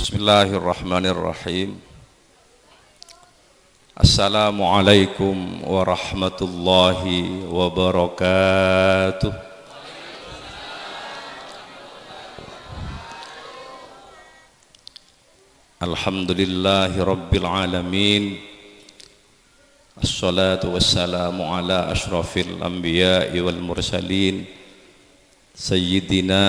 Bismillahirrahmanirrahim. Assalamualaikum warahmatullahi wabarakatuh. Alhamdulillahi rabbil alamin. Assalatu wassalamu ala ashrafil anbiya'i wal mursalin Sayyidina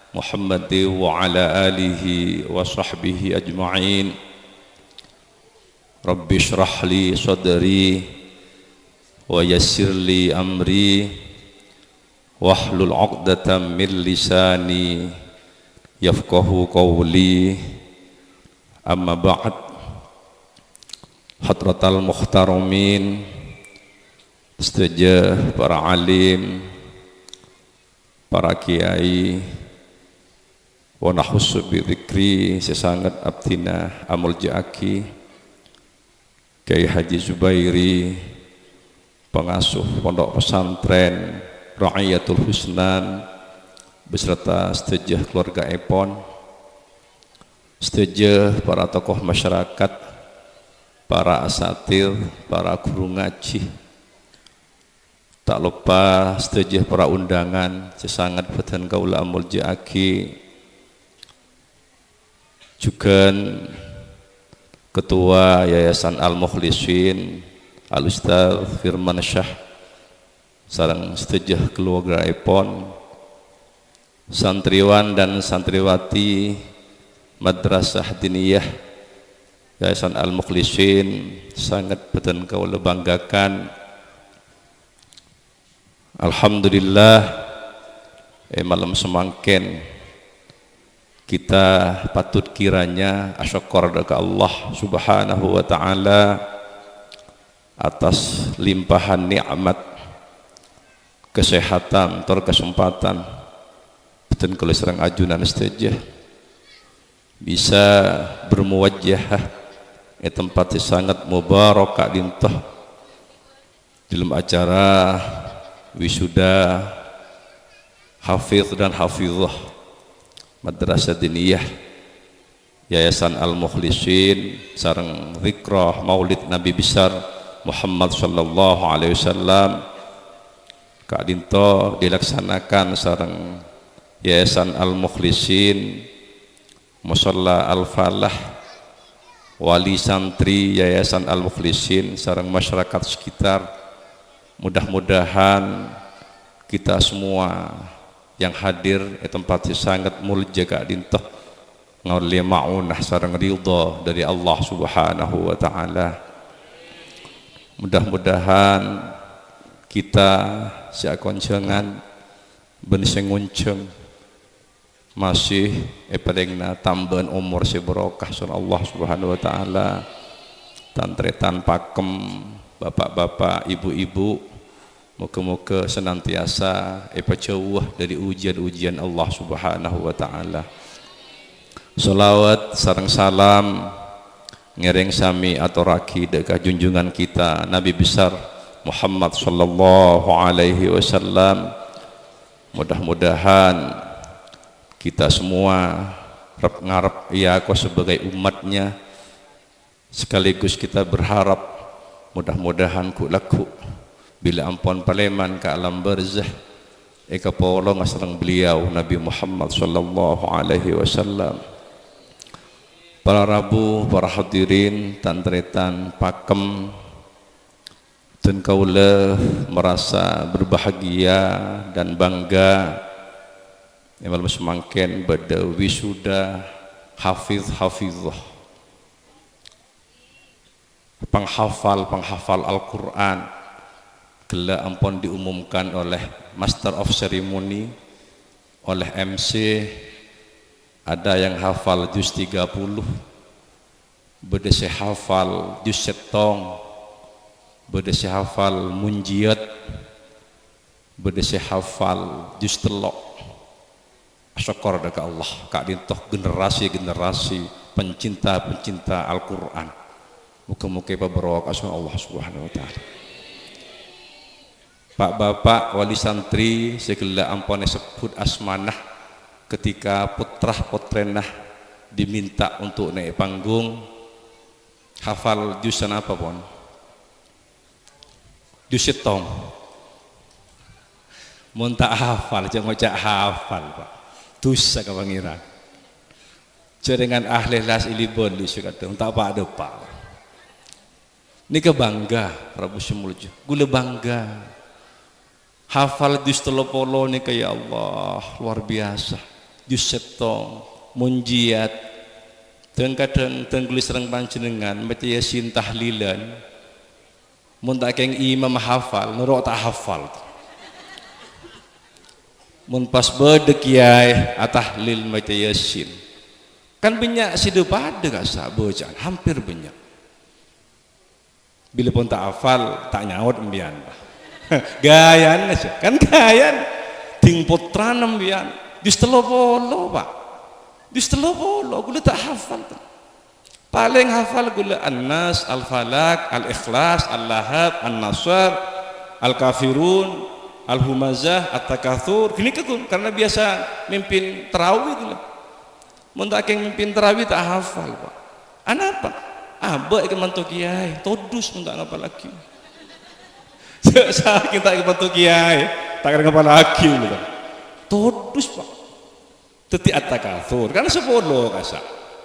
Muhammad wa ala alihi wa sahbihi ajma'in. Rabbi shrah li sadri wa yassir li amri wahlul 'uqdatam min lisani yafqahu qawli. Amma ba'd. Hadratal muhtaramin, setuju para alim, para kiai, wa nahussu bi dzikri sesangat abdina amul jaki Kiai Haji Zubairi, pengasuh pondok pesantren Ra'iyatul Husnan beserta setuju keluarga Epon, setuju para tokoh masyarakat, para asatir, para guru ngaji, tak lupa setuju para undangan sesangat badan kaula amul jaki, juga Ketua Yayasan Al-Mukhlisin Al-Ustaz Firman Syah, sareng setuju keluarga Epon, santriwan dan santriwati Madrasah Diniyah Yayasan Al-Mukhlisin, sangat badan kaula banggakan. Alhamdulillah, malam semangken kita patut kiranya asyukur ke Allah Subhanahu wa ta'ala atas limpahan nikmat kesehatan, kesempatan dan kalau serang ajunan setuju bisa bermuwajjah di tempat yang sangat mubarakah dintoh dalam acara wisuda hafidh dan hafidhah Madrasah Diniyah Yayasan Al-Mukhlisin sareng zikrah Maulid Nabi besar Muhammad sallallahu alaihi wasallam Kak Dinto dilaksanakan sareng Yayasan Al-Mukhlisin Musalla Al-Falah, wali santri Yayasan Al-Mukhlisin sareng masyarakat sekitar. Mudah-mudahan kita semua yang hadir di tempat yang sangat mulia Kak Dinto ngawli ma'unah sareng ridha dari Allah Subhanahu wa ta'ala. Mudah-mudahan kita siakoncengan ben sengunceng masih padengna tambahan umur seberokah sun Allah Subhanahu wa ta'ala, tantretan pakem bapak-bapak, ibu-ibu, muka-muka senantiasa jauh dari ujian-ujian Allah Subhanahu wa ta'ala. Salawat sareng salam ngereng sami aturaki dekat junjungan kita Nabi besar Muhammad sallallahu alaihi wasallam. Mudah-mudahan kita semua ngarep ya kau sebagai umatnya, sekaligus kita berharap mudah-mudahan ku laku bila ampun paleman ke alam barzah eka polo ngasrang beliau Nabi Muhammad sallallahu alaihi wasallam. Para rabu, para hadirin tantretan pakem dan kaula merasa berbahagia dan bangga malam semangken pada wisuda hafidh-hafidhah, penghafal Al-Quran. Gela ampun diumumkan oleh Master of Ceremony, oleh MC, ada yang hafal juz 30, beda hafal juz setong, beda hafal munjiat, beda hafal juz telok. Syukur dekat Allah Kak Dintoh generasi-generasi pencinta Al-Quran. Muka-muka berbarokah Allah Subhanahu wa ta'ala. Pak Bapak wali santri segala ampun sebut asmanah ketika putrah putrenah diminta untuk naik panggung hafal jusan apa pun, jus setong. Mun tak hafal jangan ngocak hafal Pak, dosa ke pangeran. Dengan ahli las ilibon lu kata tak apa ada Pak. Ini kebangga Prabu Semuljo, gula bangga hafal jus telopolo ni kayak Allah luar biasa. Jus setong munjiat kadang tenggulis serang panjenengan baca yasin tahlilan mun tak keng imam hafal nurut tak hafal mun pas bedek kiai atahlil baca yasin kan banyak sidu pada gak sah bacaan hampir banyak bila pun tak hafal tak nyaut embian gayan aja kan gayan ting putra nembian jus telopolo Pak. Di setelah bolo, gula tak hafal. Paling hafal gula An-Nas, Al-Falak, Al-Ikhlas, Al-Lahab, An-Nasr, Al-Kafirun, Al-Humazah, At-Takatsur. Gini kekun karena biasa mimpin tarawih gula. Mun tak keng mimpin tarawih tak hafal Pak. Anapa? Abak ke mantu kiai, todus mun tak ngapa lagi. Sakit tak ke mantu kiai, tak ngapa lagi gitu. Todus Pak. Teti at-takatsur kan 10 kasa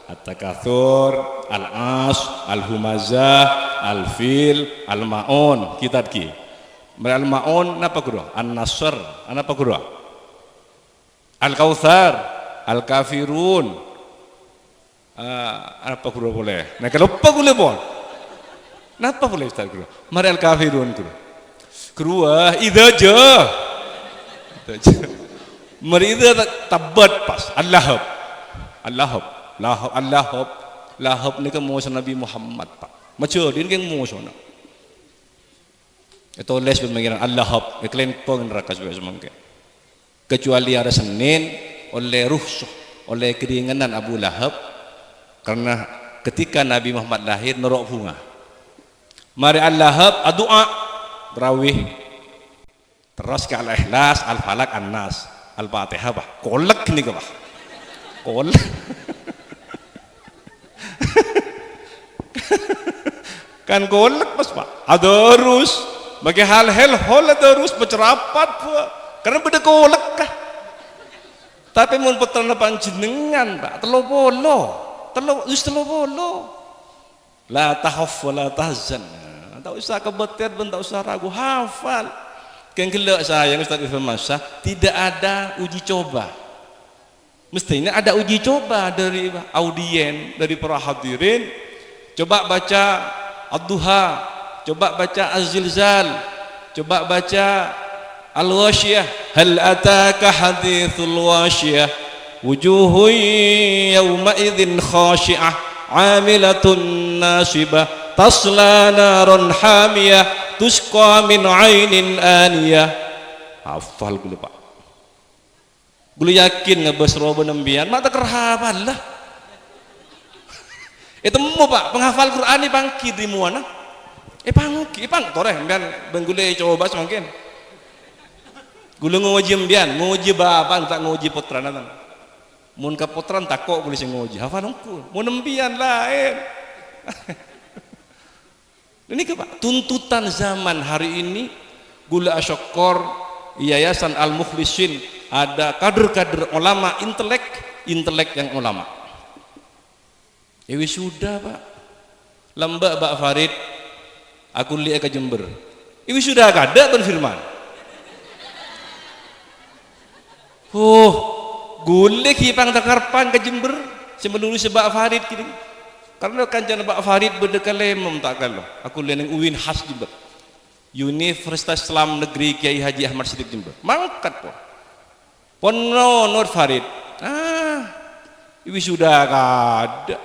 at-takatsur al-as al-humazah al-fil al-maun kita ki al-maun napa guru an-nasr napa guru al-kautsar al-kafirun apa guru boleh nah kalau apa boleh bon napa boleh Ustaz guru mari al-kafirun guru idza ja mari itu tabat pas Allahab ni kan musuh Nabi Muhammad Pak macam dia kan musuh nak itu les pemikiran Allahab iklan pun neraka juga semangka kecuali hari Senin oleh ruhsuh oleh keringanan Abu Lahab karena ketika Nabi Muhammad lahir nerok bunga mari Allahab doa berawih terus ke Al-Ikhlas Al-Falak An-Nas Al-Fatihah Pak, kolek nih Pak, kolek, kan kolek pas Pak, ada terus, bagi hal-hal ada terus bercerapat Pak, karena beda kolek kah, tapi mun putra panjenengan Pak, telobolo, la tahaf wa la tahzan, tak usah kebetir pun tak usah ragu, hafal. Yang gelak sayang Ustaz Irfan Masyah tidak ada uji coba mestinya ada uji coba dari audien dari para hadirin coba baca Ad-Duha coba baca Az-Zilzal coba baca Al-Wasyiyah hal ataka hadithul wasyiyah wujuhun yawma idzin khashi'ah 'amilatun nasibah tasla naran hamiyah tusqa min ainin aniyah hafal gula Pak gula yakin ngebesro benembian mata kerhafal lah itu mau Pak penghafal Quran ini pangki di muana pangki toreh mbian benggule coba semangkin gula ngoji mbian ngoji bapak tak ngoji putra natan mun ka putran takok gula sing ngoji hafal ungkul mun mbian lain ini Pak tuntutan zaman hari ini gula asyokor Yayasan Al-Mukhlisin ada kader-kader ulama intelek yang ulama sudah Pak lembak Pak Farid aku lihat ke Jember sudah ada konfirman gule kipang takarpan ke Jember sebelum sebab Farid kini karena kanjeng Pak Farid berdekat lemem tak kalau aku lihat yang UIN khas Jember Universitas Islam Negeri Kiai Haji Ahmad Siddiq Jember mangkat pon Nur Farid sudah ada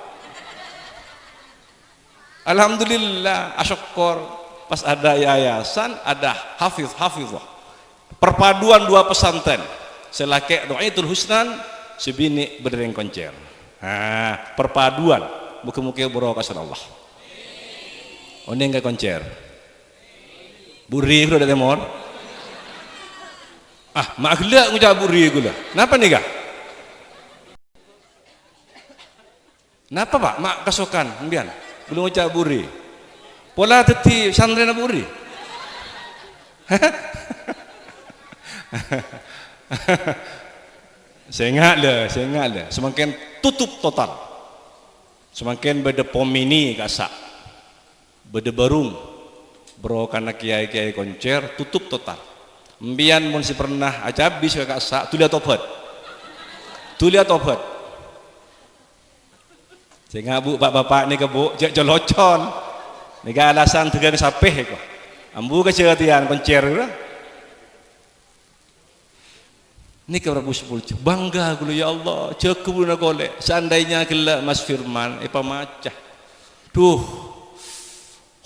alhamdulillah asyukur pas ada yayasan ada hafizah perpaduan dua pesantren selake Doaitul Husnan sebini berdering koncer perpaduan muka-muka berokas Allah ini enggak koncer buri udah ada temor mak gelak ngucap buri gula kenapa nih kak Napa Pak mak kasokan kemudian belum ucap buri pola teti santri buri. Saya ingat lah semakin tutup total, semakin beda pomini kasak beda barung bro karena kiai koncer tutup total. Mbian mun si pernah aja habis ke kasak tulia tobat saya ngabu bapak ni ke bu jak jolocon ni ke alasan tegang sapeh kok ambu ke ceritian koncer lah. Ini Prabu sepuluh bangga gulu ya Allah cukup na golek seandainya gelak Mas Firman apa macah duh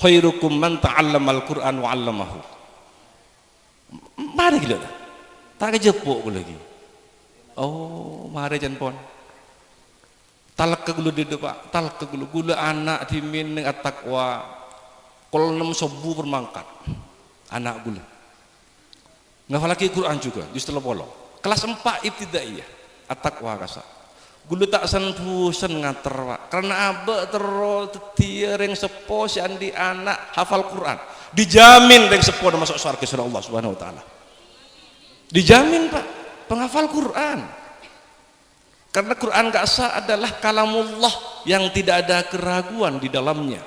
khairukum man ta'allamal Qur'an wa 'allamahu mari gila tak kejepuk gulu lagi oh mari jan pon talak ke gulu di depan talak ke gulu anak dimin ning at-taqwa kol 6 sobu permangkat anak gulu ngafal lagi Quran juga justru bolong kelas 4 ibtidaiyah at-taqwa kasa gulu tak bosan ngater Pak karena abek terus tetir yang sepo si andi anak hafal Quran dijamin yang sepo masuk surga surah Allah Subhanahu wa taala dijamin Pak penghafal Quran karena Quran kasa adalah kalamullah yang tidak ada keraguan di dalamnya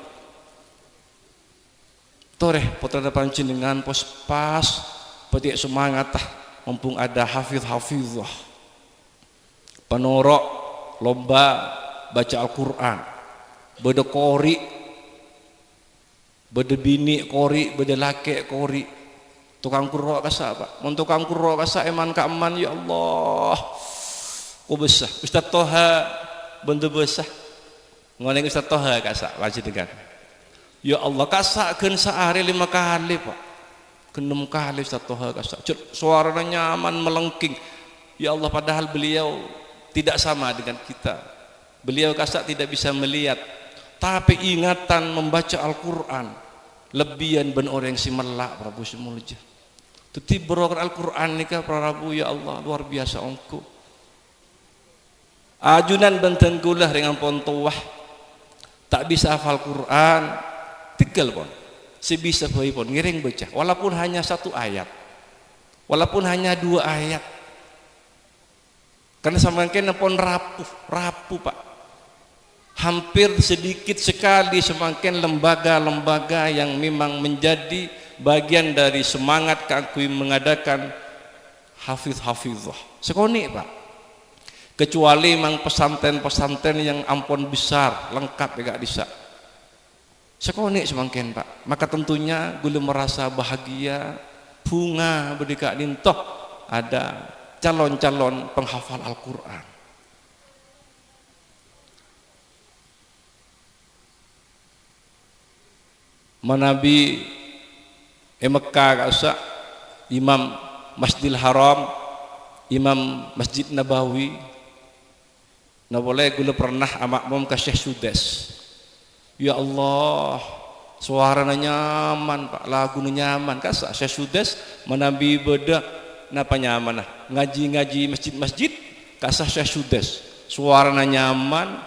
toreh potrada panjenengan pos pas petik semangat mumpung ada hafizah penorok lomba baca Al-Quran beda kori beda bini kori beda laki kori tukang kurok kasa Pak mun tukang kurok kasa eman ka eman ya Allah ku besah Ustaz Toha bentu besah ngoleng Ustaz Toha kasa wajib dengan ya Allah kasakeun sehari 5 kali Pak 6 kali Ustaz Toha kasa suaranya nyaman melengking ya Allah padahal beliau tidak sama dengan kita beliau kasa tidak bisa melihat tapi ingatan membaca Al-Quran lebihan ben orang si melak Prabu semulja tuti berokan Al-Quran nikah Prabu ya Allah luar biasa ongku ajunan benten gulah dengan pontuah tak bisa hafal Quran tinggal pon sebisa pun ngiring baca walaupun hanya 1 ayat walaupun hanya 2 ayat karena semakin pun rapuh Pak hampir sedikit sekali semakin lembaga-lembaga yang memang menjadi bagian dari semangat kami mengadakan hafizah sekoni Pak kecuali memang pesantren-pesantren yang ampun besar lengkap ya gak bisa sekoni semakin Pak maka tentunya gula merasa bahagia bunga berdika lintoh ada calon-calon penghafal Al-Quran manabi Mekah kasa Imam Masjidil Haram Imam Masjid Nabawi na boleh gula pernah amakmum ke Syekh Sudes ya Allah suaranya nyaman Pak lagunya nyaman kasa Syekh Sudes manabi beda napa nyaman ngaji-ngaji masjid-masjid kasah Syekh Sudes suaranya nyaman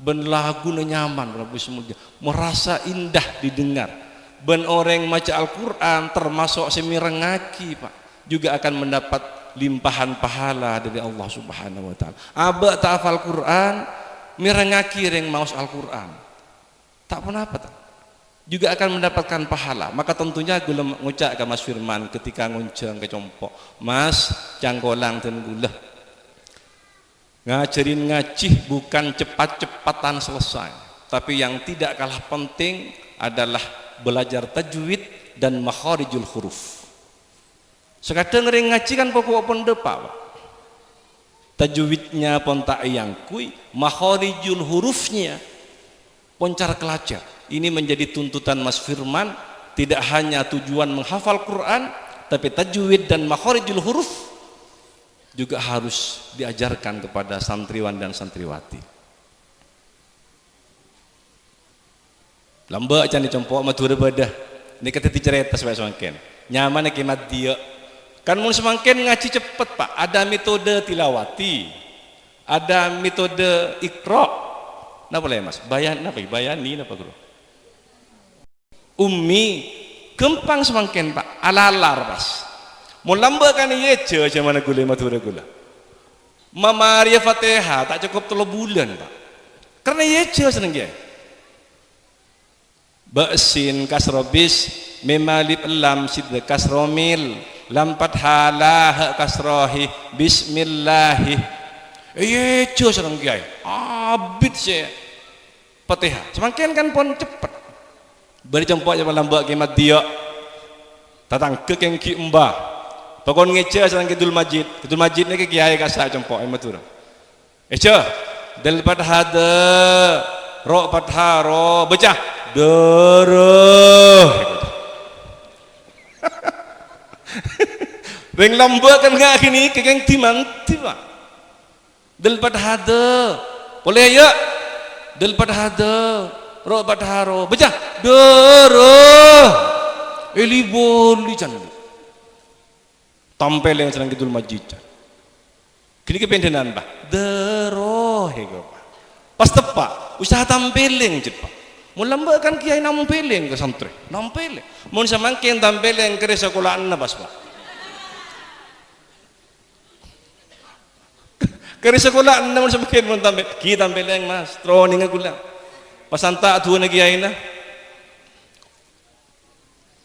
ben lagunya nyaman Prabu semulja merasa indah didengar ben orang maca Al-Quran termasuk semirengaki Pak juga akan mendapat limpahan pahala dari Allah Subhanahu wa taala aba tak hafal Quran mirengaki reng maos Al-Quran tak pun apa tak juga akan mendapatkan pahala maka tentunya gula ngucap ke Mas Firman ketika ngunceng ke compok Mas cangkolang dan gula ngajarin ngaji bukan cepat-cepatan selesai tapi yang tidak kalah penting adalah belajar tajwid dan makharijul huruf sekadang ngering ngaji kan pokok pun depa Pak tajwidnya pun tak yang kui makharijul hurufnya poncar kelajar ini menjadi tuntutan Mas Firman tidak hanya tujuan menghafal Quran tapi tajwid dan makharijul huruf juga harus diajarkan kepada santriwan dan santriwati lambak can dicompok matur bedah ini kata cerita sebab semakin nyaman kimat dia kan mun semakin ngaji cepet Pak ada metode tilawati ada metode ikra Napa le Mas? Bayani napa guru? Ummi gempang semangkin Pak, alalar pas. Mau lambakan yeje aja mana gula madura gula. Mamaria Fatihah tak cukup 3 bulan Pak. Karena yeje seneng ya. Ba'sin kasrobis memalib lam sid kasromil lam fathah la kasrohi bismillahi. Yeje seneng ya. Abid saya Fatihah. Semangkin kan pun cepat. Beri jemput je lambak kimat dia. Tatang ke kengki mbah. Pakon ngece sang Kidul Majid. Kidul Majid ni ke kiai kasak jemput matur. Eca del fathada ro fathah ro baca dere. Reng lambak kan ngak kini ke keng timang tiba. Del fathada boleh ya. Del fathada ro fathah ro baca dere. Eli boli can. Tampil yang sedang Kidul Majid. Kini kependenan bah. Dero hego. Pas tepak usaha tampileng cepat. Mau lambakan kiai nampileng ke santri. Nampileng. Mau samangkin tampileng ke sekolahan na pas pak. Ke sekolahan na mau samangkin mau tampil. Ki tampileng mas. Troning gula. Pas anta tuh na kiai na.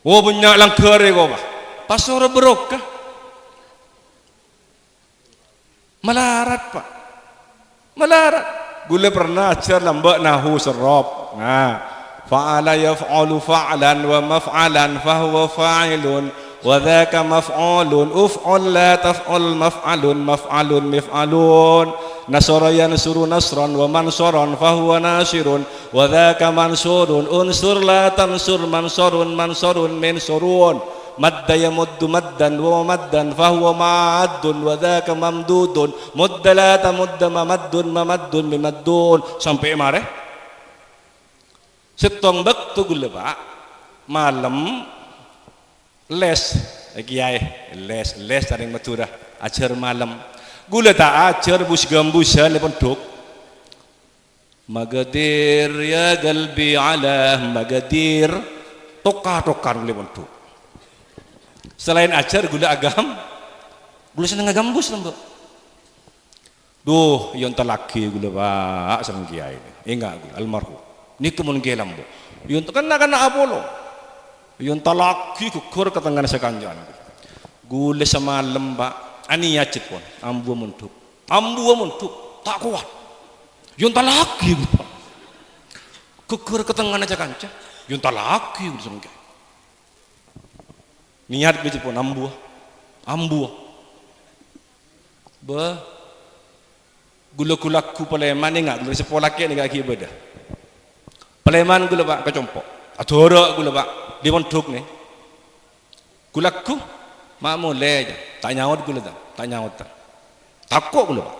Oh banyak lang kere ko ba. Pas ora berokah. Melarat Pak, melarat. Gula pernah ajar lambak nahu serap. Nah, fa'ala yaf'alu fa'lan wa maf'alan fahuwa fa'ilun wa dhaka maf'ulun uf'ul la taf'ul maf'alun maf'alun mif'alun nasara yansuru nasran wa mansuran fahuwa nasirun wa dhaka mansurun unsur la tansur mansurun mansurun minsurun madda yamuddu maddan wa maddan fahuwa ma'addun wa dhaka mamdudun mudda la tamudda mamaddun mimaddun sampai mare setong baktu gula Pak malam les kiai les taring matura ajar malam gula tak ajar bus gambusa le pondok magadir ya galbi ala magadir tokar le pondok. Selain ajar gula agam, gula seneng agambus lembok. Duh, yon talaki gula Pak seneng kiai ini. Enggak gula almarhum. Ni kemun kiai lembok. Yon kan apolo. Yon talaki kukur ketengan sekanjan. Gula semalam Pak, ani yacit pun. Ambu muntuk, tak kuat. Yon talaki gula. Kukur ketengan sekanjan. Yon talaki gula seneng kiai. Niat begitu pun ambuah bah gula kulaku paleman ni ngak gula sepolaki ni kaki beda paleman gula Pak kecompok adora gula Pak di pondok ni gulaku mak mulai aja tak nyaut gula tak nyaut takut gula Pak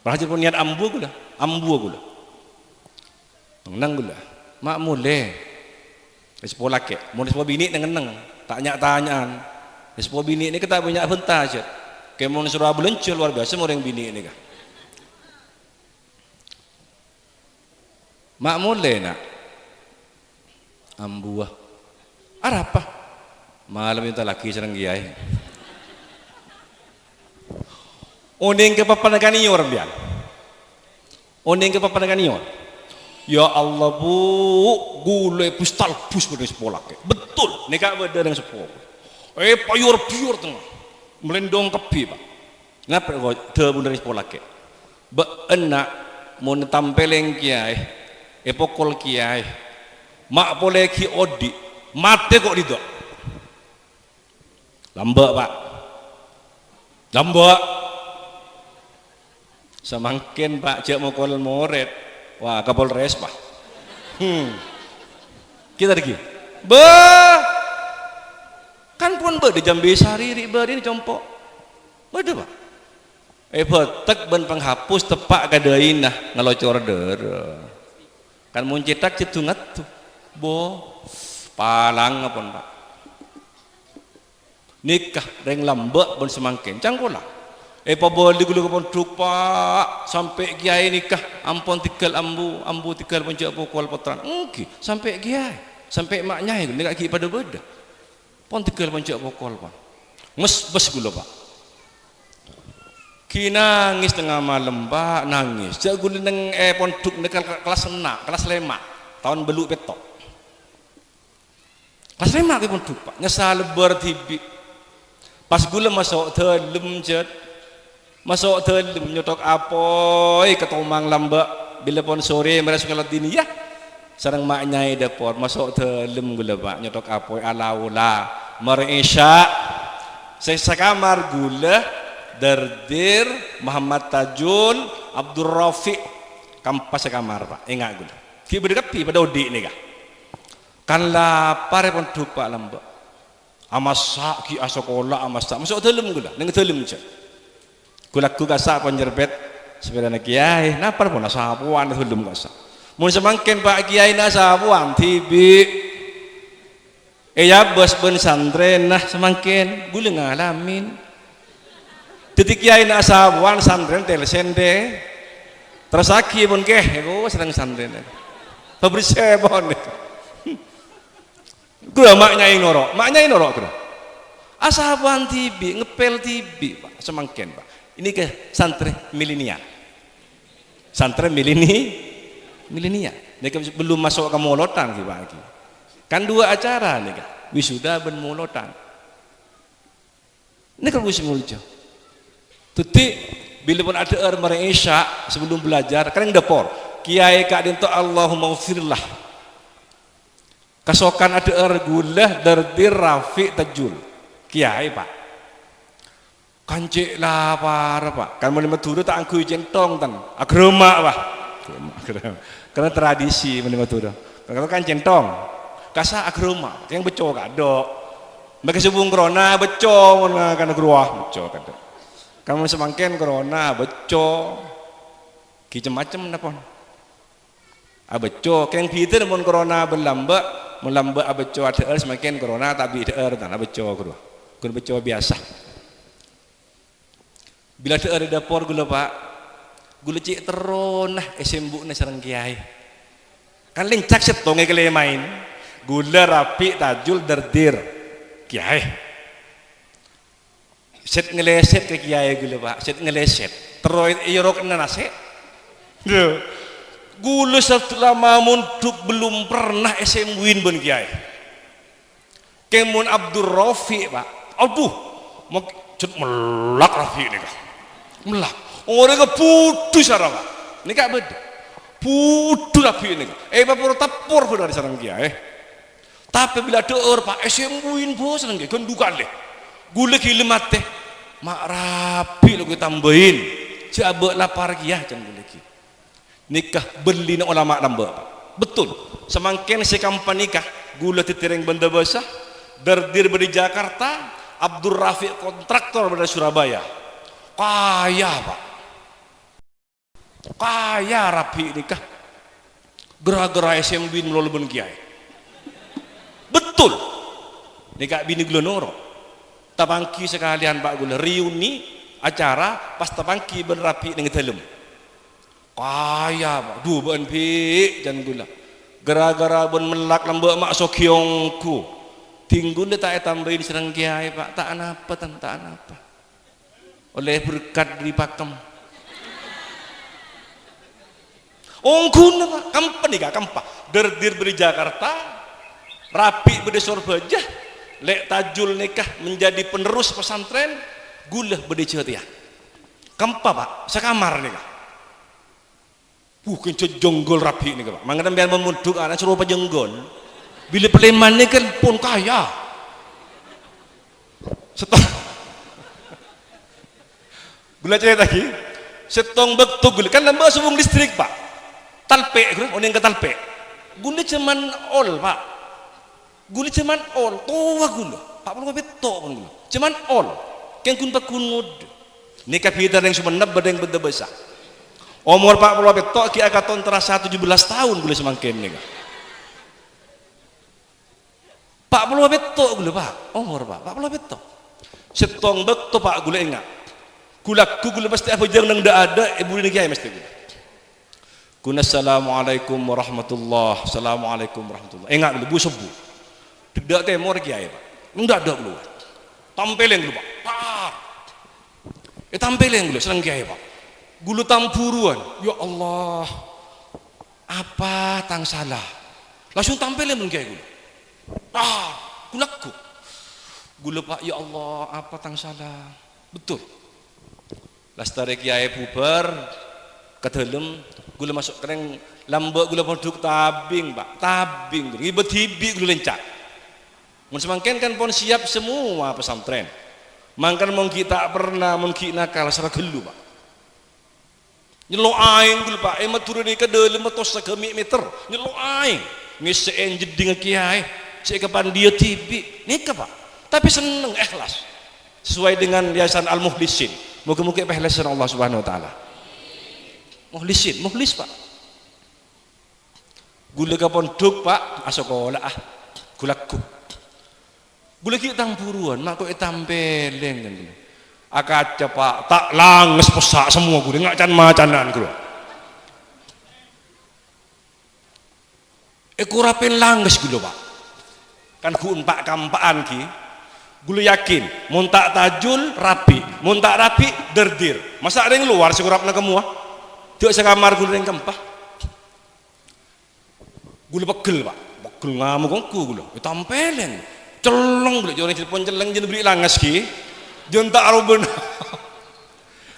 berhasil pun niat ambuah gula nang gula mak mulai sepolaki mau sepol bini neng tanya-tanyaan sebuah bini ini kita banyak bentar aja kayak mau suruh beluncur luar biasa mau yang bini ini kah mak mulai nak ambuah ada apa malam itu laki serang kiai oning ke papanakan iyo orang biar oning ke papanakan iyo. Ya Allah bu, gule pustal pus pada sekolah ke. Betul, neka beda dengan sekolah. Payur tengah, melendong kepi Pak. Ngapa kau terbun dari sekolah ke? Enak mau tampeleng kiai, pokol kiai, mak boleh ki odi, mate kok itu. Lambak Pak, lambak. Semakin Pak cek mau kol moret. Wah, Kapolres Pak. Kita lagi. Kan pun di Jambi Sari ini compok. Beda Pak. Betek ben penghapus tepak kadainah ngelocor dere. Kan mun cetak cetungat tuh. Palang apa Pak. Nikah reng lambek ben semangkin cangkola. Pabali gula pondok pak sampai kiai nikah ampun tinggal ambu tinggal pencak pokol potran sampai kiai sampai maknya itu nikah pada beda pon tinggal pencak pokol pak bes gula pak nangis tengah malam pak nangis jak gula neng pondok nekal kelas 6 kelas 5 tahun beluk petok kelas 5 ke pondok pak nyesal bertibi pas gula masuk dalam jet masuk dalam nyotok apoi ketomang lambak bila pon sore mereka sekolah dini ya sarang maknyai dapur masuk dalam gula pak nyotok apoi alaula merisya saya sekamar gula Dardir Muhammad Tajul Abdul Rafiq kampas sekamar pak ingat gula ki berdekat pada odi nih kah kan lapar pon dupa lambak amasak ki asokola amasak masuk dalam gula neng dalam je kulaku kasak penjerbet sepeda nak kiai napar pun asapuan itu belum kasak mun semangkin pak kiai nasapuan tibi ya bos ben santren nah semangkin gula ngalamin titik kiai nasapuan santren telesende terus aki pun keh aku sedang santren pabrik sebon gula maknyai norok gula asapuan tibi ngepel tibi pak semangkin pak ini ke santri milenial milenial mereka belum masuk ke molotan kan 2 acara nih kan wisuda ben molotan ini kan wisuda muljo tuti bila pun ada mereka sebelum belajar kan yang dapur kiai kak dinto Allahumma ufirlah kasokan ada gula Dardir Rafiq Tajul kiai pak kancik lah para pak kan menerima turut tak angkui jentong tan agrama pak karena tradisi menerima turut kalau kan jentong kasa agrama yang beco kado mereka sebung corona beco karena geruah beco kado kamu semangkin corona beco macam-macam napon beco yang Peter mon corona melambak beco ada semakin corona tapi ada tan beco geruah kun beco biasa bila ada dapur gula pak gula cik teronah sembuh na sarang kiai kan lincak setong kele main gula Rafiq Tajul Dardir kiai set ngeleset ke kiai gula pak set ngeleset teroid irok nase gula setelah munduk belum pernah sembuhin ben kiai kemun Abdul Rafiq pak aduh mau cut melak Rafiq nih kak melak orang ke putus sarang ini kak beda putus Rafiq nih pak pura tapur pun dari sarang kia tapi bila doer pak sembuhin bos sarang kia kan dukan deh gula gila mati mak Rafiq lo gue tambahin coba lapar kia jangan gula kia nikah beli na ulama nambah betul semangkin si kampanye nikah gula titireng benda basah Dardir dari Jakarta Abdul Rafiq kontraktor dari Surabaya kaya pak kaya Rafiq nikah gara-gara SM bin melalui kiai betul nikah bini gula noro tapangki sekalian pak gula reuni acara pas tapangki ben Rafiq dengan dalam kaya pak duban pi dan gula gara-gara ben melak lambak mak sokyongku tinggul tak tambahin serang kiai pak tak apa oleh berkat dari pakem ongkun pak kampan nih kampa Dardir dari Jakarta Rafiq dari Surabaya lek Tajul nikah menjadi penerus pesantren gula berde cetia kampa pak sekamar nih kak bukan jonggol Rafiq nih pak mangan biar memunduk anak suruh jenggol bila pelemannya kan pun kaya setelah gula cerita lagi setong bektu gula kan nambah subung listrik pak talpe orang yang ke talpe gula cuman all pak gula cuman all tua gula pak perlu betok gula cuman all keng kun pak kunud nikah bidar yang sumenep badeng beda besar umur pak perlu betok ki akaton terasa 17 tahun gula semangkin nikah pak perlu betok gula pak umur pak perlu betok setong bektu pak gula ingat Kulaku gula pasti apa jangan ndak ada ibu ni kiai mesti gula. Kuna assalamualaikum warahmatullah. Assalamualaikum warahmatullah. Enggak dulu bu sebu. Tidak temor kiai Pak. Ndak ada dulu. Tampilin dulu Pak. Tampilin dulu senang kiai Pak. Gulu tampuruan. Ya Allah. Apa tang salah? Langsung tampilin dulu kiai gulu. Kulaku. Gulu Pak, ya Allah, apa tang salah? Betul. Lastare kiai bubar ke dalam gula masuk kereng lambak gula produk tabing Pak, tabing ribet hibi gula lencak. Mun semangken kan pon siap semua pesantren. Mangkan mungkin tak pernah mungkin nakal secara gelu Pak. Nyelo aing gula Pak, turun ke dalam metos sekemi meter. Nyelo aing, ngiseen jeding kiai, saya kapan dia tibi, nikah Pak. Tapi seneng ikhlas. Sesuai dengan yayasan Al-Mukhlisin. Moga-moga ikhlasan Allah Subhanahu wa taala. Mukhlisin, mukhlis Pak. Gula ka pondok Pak, sekolah gulaku. Gula ki tampuruan, mak kok tampeleng kan. Akaca Pak, tak langes pesak semua gula ngak can macanan gula. Kurapin langes gula Pak. Kan ku Pak kampaan ki. Gulu yakin, muntak tajul rapi, muntak rapi derdir. Masa ada yang luar sekurap nak kemuah? Tidak sekamar gulu yang kempah. Gulu pegel Pak, pegel ngamuk kongku gulu. Tampelin, celong gulu. Jangan telepon celeng jangan beri langas ki. Jangan tak aruben.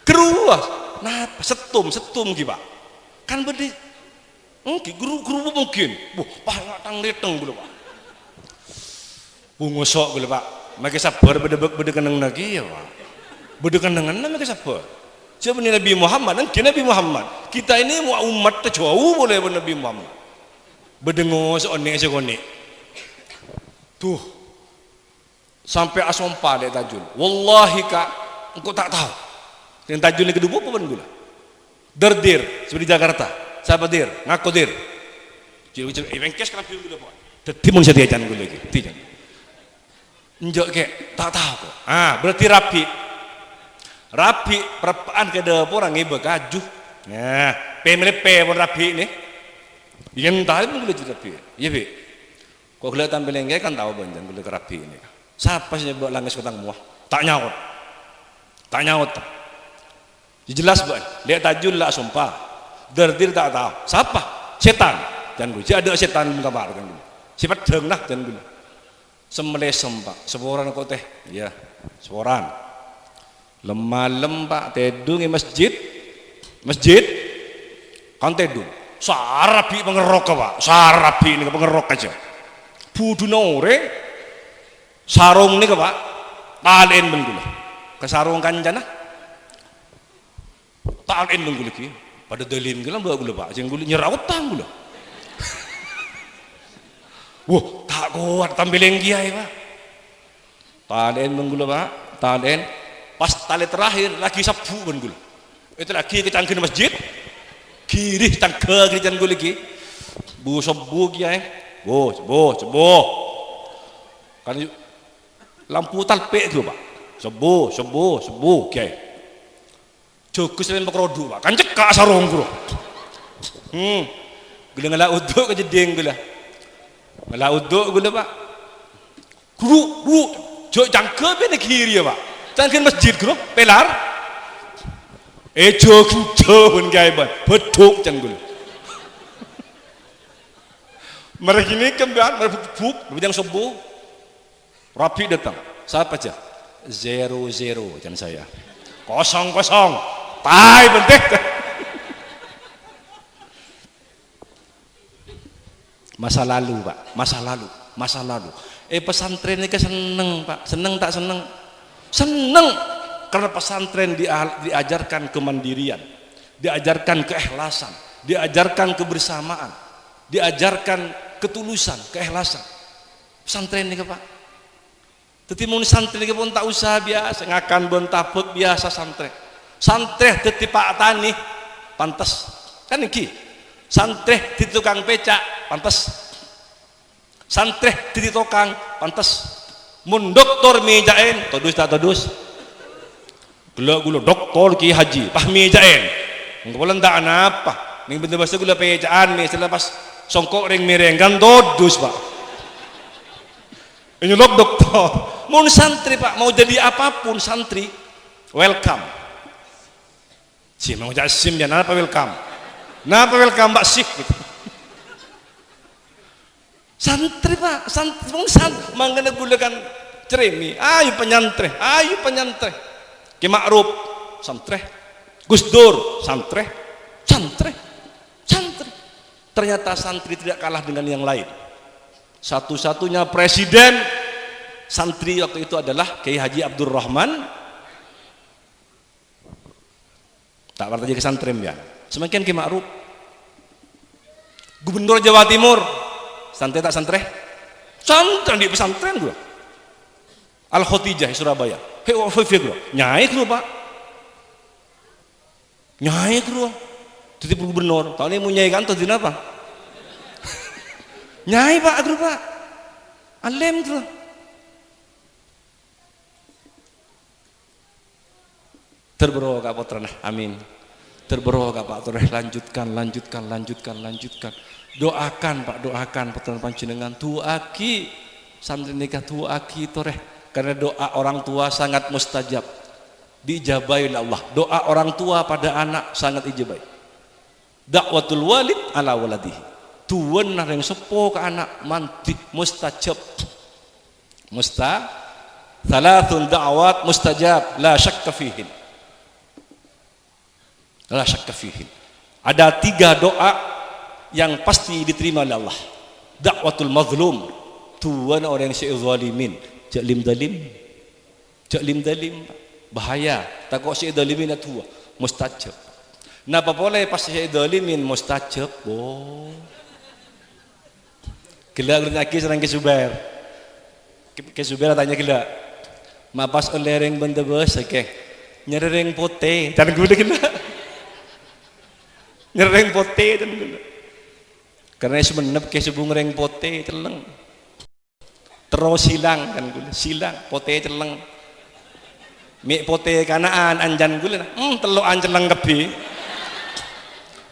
Keruah, napa setum ki Pak. Kan beri, guru mungkin. Pak nggak tang leteng gulu Pak. Bungosok gulu Pak. Maka sabar beda kenang lagi ya Pak. Beda kenangan maka sabar. Siapa ni Nabi Muhammad? Nanti Nabi Muhammad. Kita ini mau umat terjauh boleh Nabi Muhammad. Berdengar seonek. Tuh. Sampai asompa dek tajul. Wallahi Kak, engkau tak tahu. Yang tajul yang kedua apa pun gula. Derdir seperti Jakarta. Siapa dir? Ngaku dir. Jadi bengkes kenapa gula Pak? Tadi mun saya diajan gula lagi. Tidak. Njok ke tak tahu kok. Berarti rapi perapaan ke dapur orang ibu kaju. Nah, pemelepe pun rapi ni. Yang tahu pun boleh rapi. Iya bi. Kau kelihatan belenggai kan tahu banjang boleh rapi ini. Siapa sih buat langis kotang muah? Tak nyaut. Jelas buat. Lihat tajul lah sumpah. Derdir tak tahu. Siapa? Setan. Jangan gue. Ada setan di kamar kan gue. Sifat denglah jangan gue. Semelesem Pak, seporan kok teh, ya, seporan. Lemalem Pak, tedung masjid, kan tedung. Sarapi pengerok Pak, sarapi ini pengerok aja. Budu nore, sarung ni Pak, talen bengkulu. Ke sarung kanjana, talen bengkulu ki. Pada dalin gula gula Pak, jangan gula nyerawat tang gula. Wah, tak kuat tampilin kiai Pak. Talen menggula Pak, talen. Pas tali terakhir lagi sapu menggula. Itu lagi kita angkin masjid. Kiri tangga kita menggula lagi. Bu sebu kiai. Bu. Kan lampu talpe itu Pak. Sebu kiai. Jogus lain pakrodu Pak. Kan cekak sarung guru. Gula ngala uduk ke jeding gula. Malah uduk gula Pak. Guru, jok jangka bene kiri ya Pak. Jangkin masjid guru, pelar. Jok gaiban, beduk janggul. Mereka ini kembian, mereka buk, yang sebuh. Rapi datang. Siapa aja? 00 jangan saya. 00. Tai bentek. Masa lalu Pak, masa lalu. Pesantren ini seneng Pak, seneng tak seneng? Seneng, karena pesantren diajarkan kemandirian, diajarkan keikhlasan, diajarkan kebersamaan, diajarkan ketulusan, keikhlasan. Pesantren ini Pak. Tetapi mau santri pun tak usah biasa, ngakan bon tabek biasa santri. Santri tetapi Pak Tani pantas kan iki. Santri di tukang becak pantas, santri di tukang pantas, mun doktor mijain todus tak todus, Gula doktor Ki Haji pahmi jaen nggolan tak apa ning benda bahasa gula pejaan nih selepas songkok ring mirenggan dodus Pak nyolok doktor mau santri Pak mau jadi apapun santri welcome sih mau jasim ya napa welcome Pak sih gitu. Santri Pak santri mangkana gula kan ceremi ayo penyantre Ki Ma'ruf santri Gus Dur santri ternyata santri tidak kalah dengan yang lain. Satu-satunya presiden santri waktu itu adalah Kiai Haji Abdurrahman tak berarti ke santri ya semakin Ki Ma'ruf Gubernur Jawa Timur santri tak santri di pesantren gua Al-Khotijah Surabaya nyai gua Pak nyai gua jadi gubernur tahun ini mau nyai kan atau apa nyai Pak gua Pak alim gua terberokah putra amin terberokah Pak terus lanjutkan doakan Pak doakan putra panjenengan tuaki santri nikah tuaki toreh karena doa orang tua sangat mustajab diijabai oleh Allah doa orang tua pada anak sangat ijabai dakwatul walid ala waladihi tuwen yang sepo ke anak mantih mustajab thalathun da'awat mustajab la syakka fihin ada 3 doa yang pasti diterima oleh Allah dakwatul mazlum tuwen orang yang zalimin Jaklim dalim bahaya takut si dalimin itu mustajab napa boleh pas si dalimin mustajab gila lagi serang ke Zubair tanya gila mapas olereng benda bos ke nyereng pote dan gue gila nyereng pote dan gue karena semenep ke sebung reng pote teleng terus silang kan gula silang pote celeng mie pote kanaan anjan gula telok anceleng kebi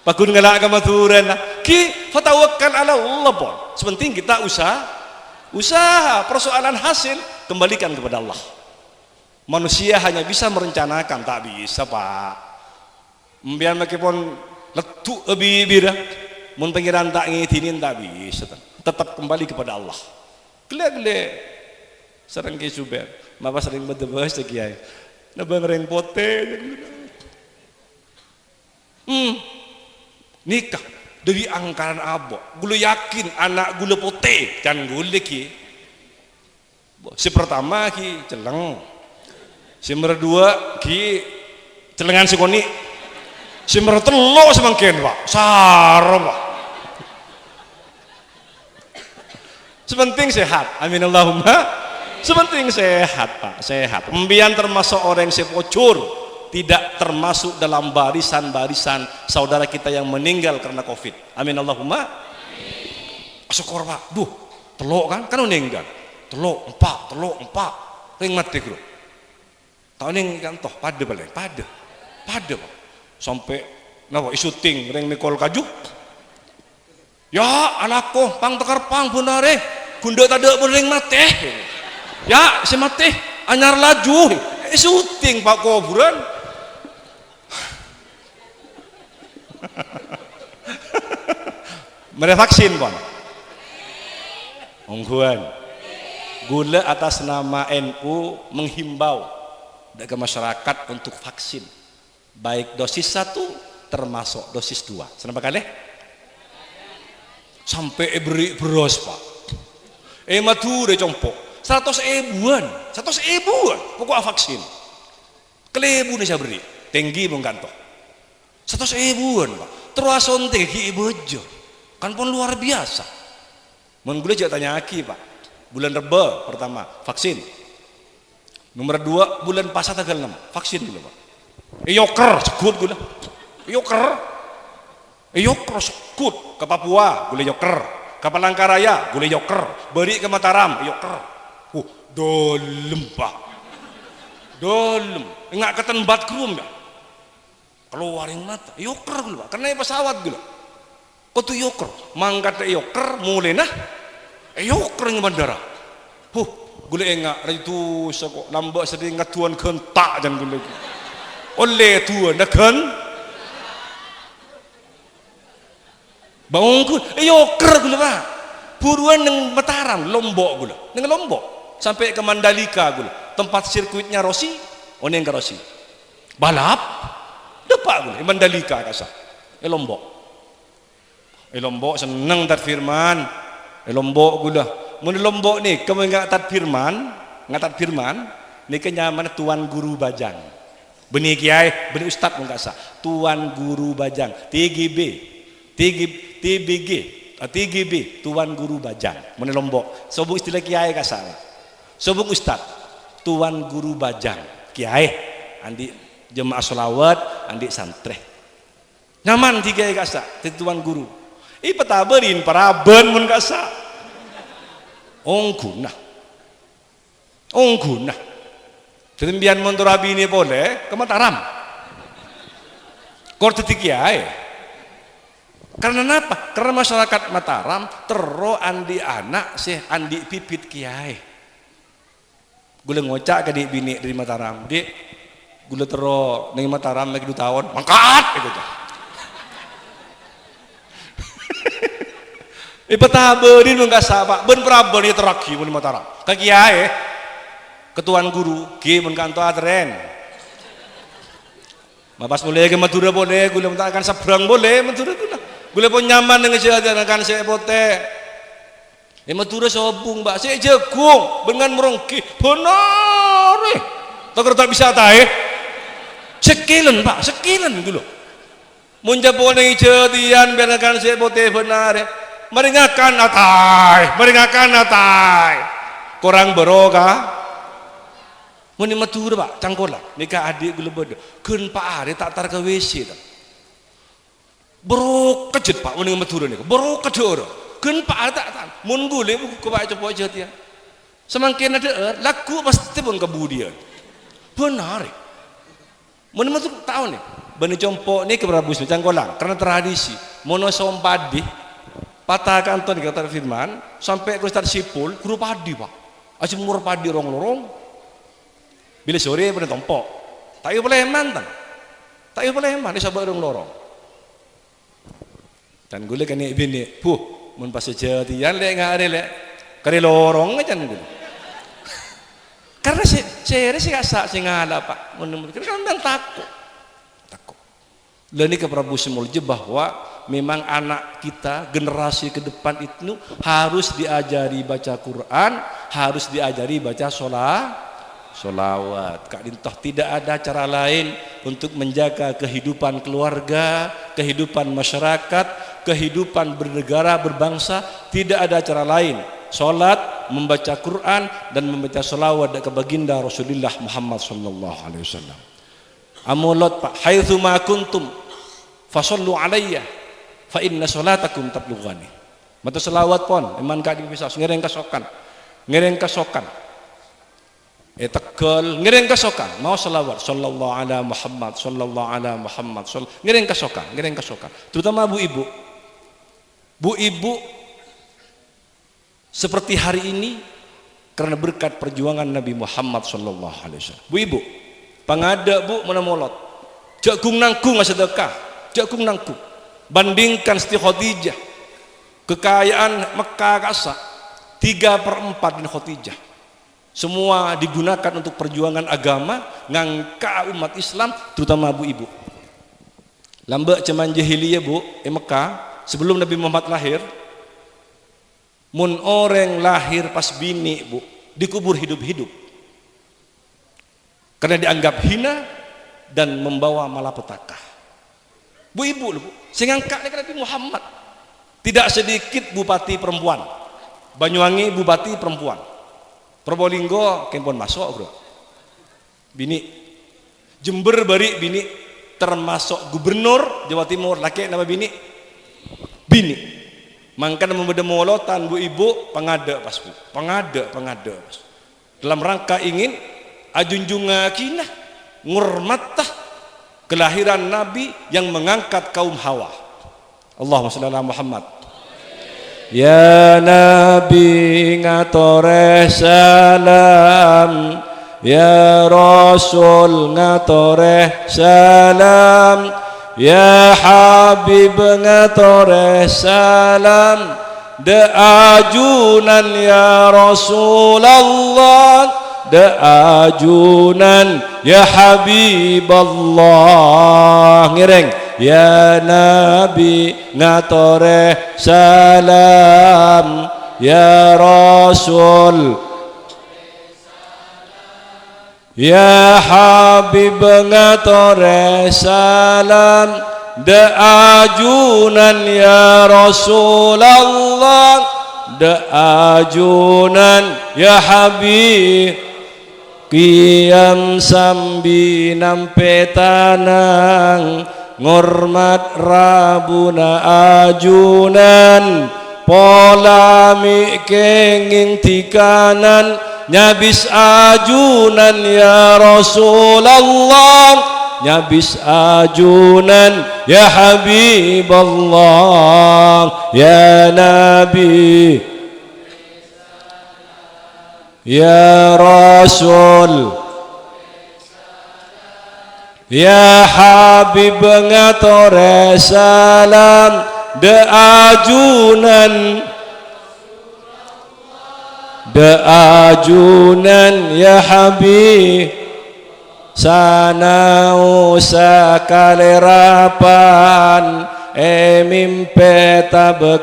pagun ngelak ke Maduran ki fatawakkal ala Allah pon sepenting kita usaha persoalan hasil kembalikan kepada Allah manusia hanya bisa merencanakan tak bisa Pak biar meskipun letuk bibir mun pengiran tak ngidinin tak bisa tetap kembali kepada Allah gele sering ke Zubair mapa sering berdebas ke kiai nabang reng pote nikah dari angkaran abok gula yakin anak gula pote kan gula ki si pertama ki celeng si kedua ki celengan sikoni si telo semangken Pak sarem Pak sepenting sehat amin Allahumma sepenting sehat Pak sehat pembian termasuk orang yang sepocur tidak termasuk dalam barisan saudara kita yang meninggal karena COVID amin Allahumma syukur Pak telok kan meninggal telok empat ring mati bro tahun ini kan toh pada Pak sampai napa syuting ring Mikol Kaju ya anakku pang tekar pang bunare gunda tada bering mati ya si mati anyar laju syuting Pak kuburan mereka vaksin Pak ungguan gula atas nama NU menghimbau ke masyarakat untuk vaksin baik dosis 1 termasuk dosis 2 senapa kali sampai beri beras Pak Madura compok 100.000-an pokok vaksin kelebu nih saya beri tinggi menggantok 100.000-an Pak terus onte ki bojo kan pun luar biasa menggula jauh tanya aki Pak bulan Reba pertama vaksin nomor 2 bulan Pasa tanggal 6 vaksin dulu Pak yoker sekut gula yoker sekut ke Papua gula yoker ke Palangkaraya gula yoker beri ke Mataram yoker dolem Pak Dolem, enggak ketembat krum ya. Keluar yang mata, yoker gula, karena pesawat gula. Kau tuh yoker, mangkat yoker, mulai nah, yoker yang bandara. Gula enggak, itu sekok nambah sedih ngatuan kentak jangan gula. Oleh tuan, dah kan? Bangun yoker gula pak. Buruan neng Mataram, Lombok gula, neng Lombok sampai ke Mandalika gula, tempat sirkuitnya Rossi, oneng ke Rossi. Balap, depak gula, Mandalika kasar, Lombok. Lombok seneng tat firman, Lombok gula. Mun Lombok nih, kamu nggak tat firman, nih kenyaman Tuan Guru Bajang. Benih kiai, benih ustad mengkasa, Tuan Guru Bajang, TGB, Tuan Guru Bajang, mun Lombok. Sobung istilah kiai kasar, sobung ustad, Tuan Guru Bajang, kiai, andi jemaah sholawat, andi santre. Nyaman tiga kasar, Tuan Guru. Petaberin paraben mun kasar. Ongguna. Terembian monturabi ini boleh ke Mataram. Kor titik kiai. Karena apa? Karena masyarakat Mataram tero andi anak sih andi pipit kiai. Gula ngocak ke dik bini dari Mataram, dik gula tero ning Mataram lagi 2 tahun, mangkat gitu. Petaberin enggak sahabat, ben praben itu teraki mun Mataram. Ka kiai, ketuan guru, ki mun kanto atren. Mapas boleh ke Madura boleh, gula mentakan seberang boleh, Madura gula. Gula pun nyaman dengan saya kan saya pote. Madura sobung mbak, saya jagung dengan merongki, benar. Tak bisa tahu. Sekilan pak, sekilan gitu. Munja boleh jadian biarkan saya pote benar. Meringakan atai. Korang beroga. Muni Madura pak, cangkola. Nikah adik gula bodoh. Kun pak hari tak tar ke WC tak. Bro kejet pak mending Madura niku bro kedor gen pak tak mun gule ku pak coba aja dia semakin ada laku pasti pun kebudian benar mun Madura tahu nih bani compok nih ke Prabu Cangkolang karena tradisi mono sompadi patah kanton kata firman sampai ke Ustaz Sipul guru padi pak aja mur padi rong-lorong bila sore pada tompok tak boleh mantan tak boleh man disabak rong-lorong dan gule kan bini, mun pas jadian lek nggak ada lek, kari lorong aja nih gule. Karena saya rasa ngala pak, mun kan takut. Lalu ke Prabu Simulje bahwa memang anak kita generasi ke depan itu harus diajari baca Quran, harus diajari baca sholawat. Kak Dintoh tidak ada cara lain untuk menjaga kehidupan keluarga, kehidupan masyarakat, kehidupan bernegara berbangsa. Tidak ada cara lain. Sholat, membaca Quran dan membaca sholawat ke baginda Rasulullah Muhammad sallallahu alaihi wasallam. Amulot pak, haitsu ma kuntum fasallu alayya fa inna sholatakum tablughani. Mata sholawat pon, eman kak bisa ngereng kasokan. Tegal ngiring kasokan mau selawat sallallahu ala Muhammad ngiring kasokan terutama bu ibu seperti hari ini karena berkat perjuangan Nabi Muhammad sallallahu alaihi wasallam. Bu ibu pangada bu mana molot jagung nangkung sedekah jagung nangkung bandingkan Siti Khadijah kekayaan Mekah kasa 3/4 din Khadijah semua digunakan untuk perjuangan agama ngangka umat Islam terutama bu ibu lambak ceman jahiliyah bu Mekah sebelum Nabi Muhammad lahir mun orang lahir pas bini bu dikubur hidup-hidup karena dianggap hina dan membawa malapetaka. Bu ibu bu singangka Nabi Muhammad tidak sedikit bupati perempuan Banyuwangi bupati perempuan Probolinggo kempon masuk bro bini Jember bari bini termasuk gubernur Jawa Timur laki nama bini mangkan membeda molotan bu ibu pengada pas dalam rangka ingin ajunjung kinah ngurmatah kelahiran Nabi yang mengangkat kaum Hawa. Allahumma shalli ala Muhammad. Ya Nabi ngatoreh salam, ya Rasul ngatoreh salam, ya Habib ngatoreh salam, de ajunan ya Rasulullah, de ajunan ya Habiballah. Ngireng ya Nabi ngatoreh salam, ya Rasul, ya Habib ngatoreh salam, de ajunan ya Rasulullah, de ajunan ya Habib. Qiyam sambi nampe tanang ngormat rabuna ajunan, polamik kenging tikanan nyabis ajunan ya Rasulullah, nyabis ajunan ya Habiballah. Ya Nabi, ya Rasul, ya Habib ngatoreh salam, de ajunan, de ajunan ya Habib. Sanau sakalerapan mimpe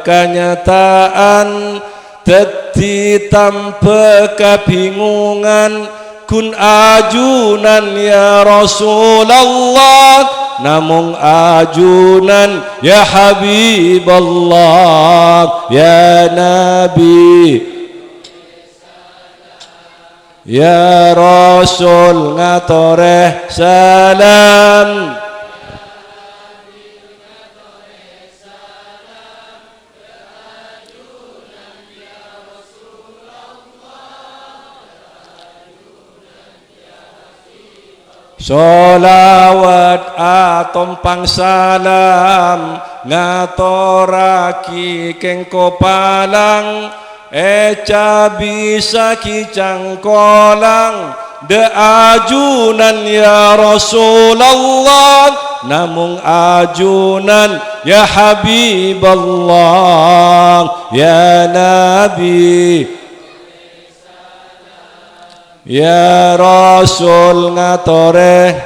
kenyataan, teti tanpa kebingungan kun ajunan ya Rasulullah, namung ajunan ya Habiballah. Ya Nabi, ya Rasul ngatoreh salam, sholawat atompang salam ngatoraki kengko palang, eca bisa kicang kolang, de ajunan ya Rasulullah, namung ajunan ya Habiballah. Ya Nabi, ya Rasul ngatoreh,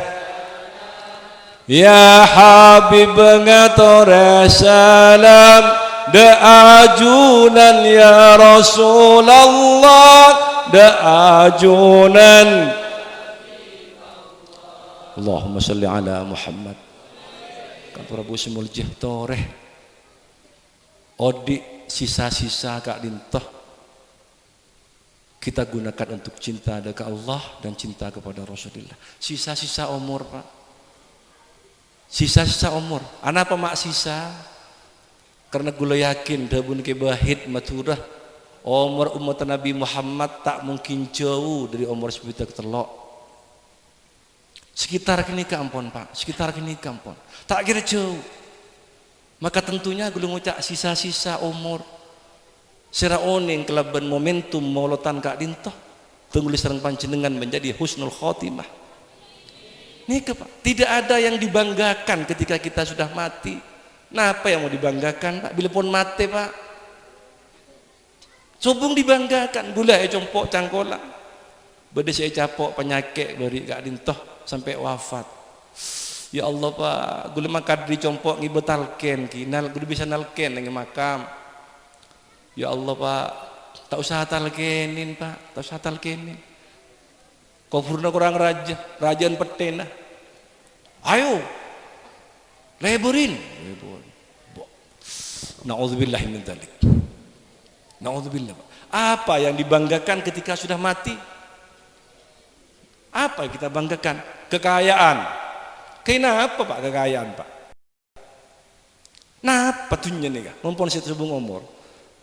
ya Habib ngatoreh salam, de ajunan ya Rasulullah, de ajunan. Allahumma salli ala Muhammad. Kan Prabu Simul Jihtoreh odi sisa-sisa kak dintoh kita gunakan untuk cinta ke Allah dan cinta kepada Rasulullah. Sisa-sisa umur Pak, sisa-sisa umur. Anapa mak sisa? Karena gula yakin dabun ke bahid maturah umur umat Nabi Muhammad tak mungkin jauh dari umur sebuta ketelok. Sekitar kini kampon Pak, sekitar kini kampon. Tak kira jauh. Maka tentunya gula ngucap sisa-sisa umur. Sera oning kelaban momentum maulotan kak dintoh tunggu serang panjenengan menjadi husnul khotimah. Nih Pak, tidak ada yang dibanggakan ketika kita sudah mati. Nah apa yang mau dibanggakan Pak? Bila pun mati Pak, sobung dibanggakan gula compok cangkola beda saya capok penyakit dari kak dintoh sampai wafat. Ya Allah Pak, gula makan di compok ngibetalken kinal gula bisa nalken dengan makam. Ya Allah Pak, tak usah talkenin Pak, tak usah talkenin. Kufurna kurang raja, rajaan petena. Ayo, leburin. Nauzubillah min dzalik. Nauzubillah. Apa yang dibanggakan ketika sudah mati? Apa yang kita banggakan? Kekayaan. Kenapa Pak kekayaan Pak? Nah, patunya nih Kak, mumpun saya sebung umur.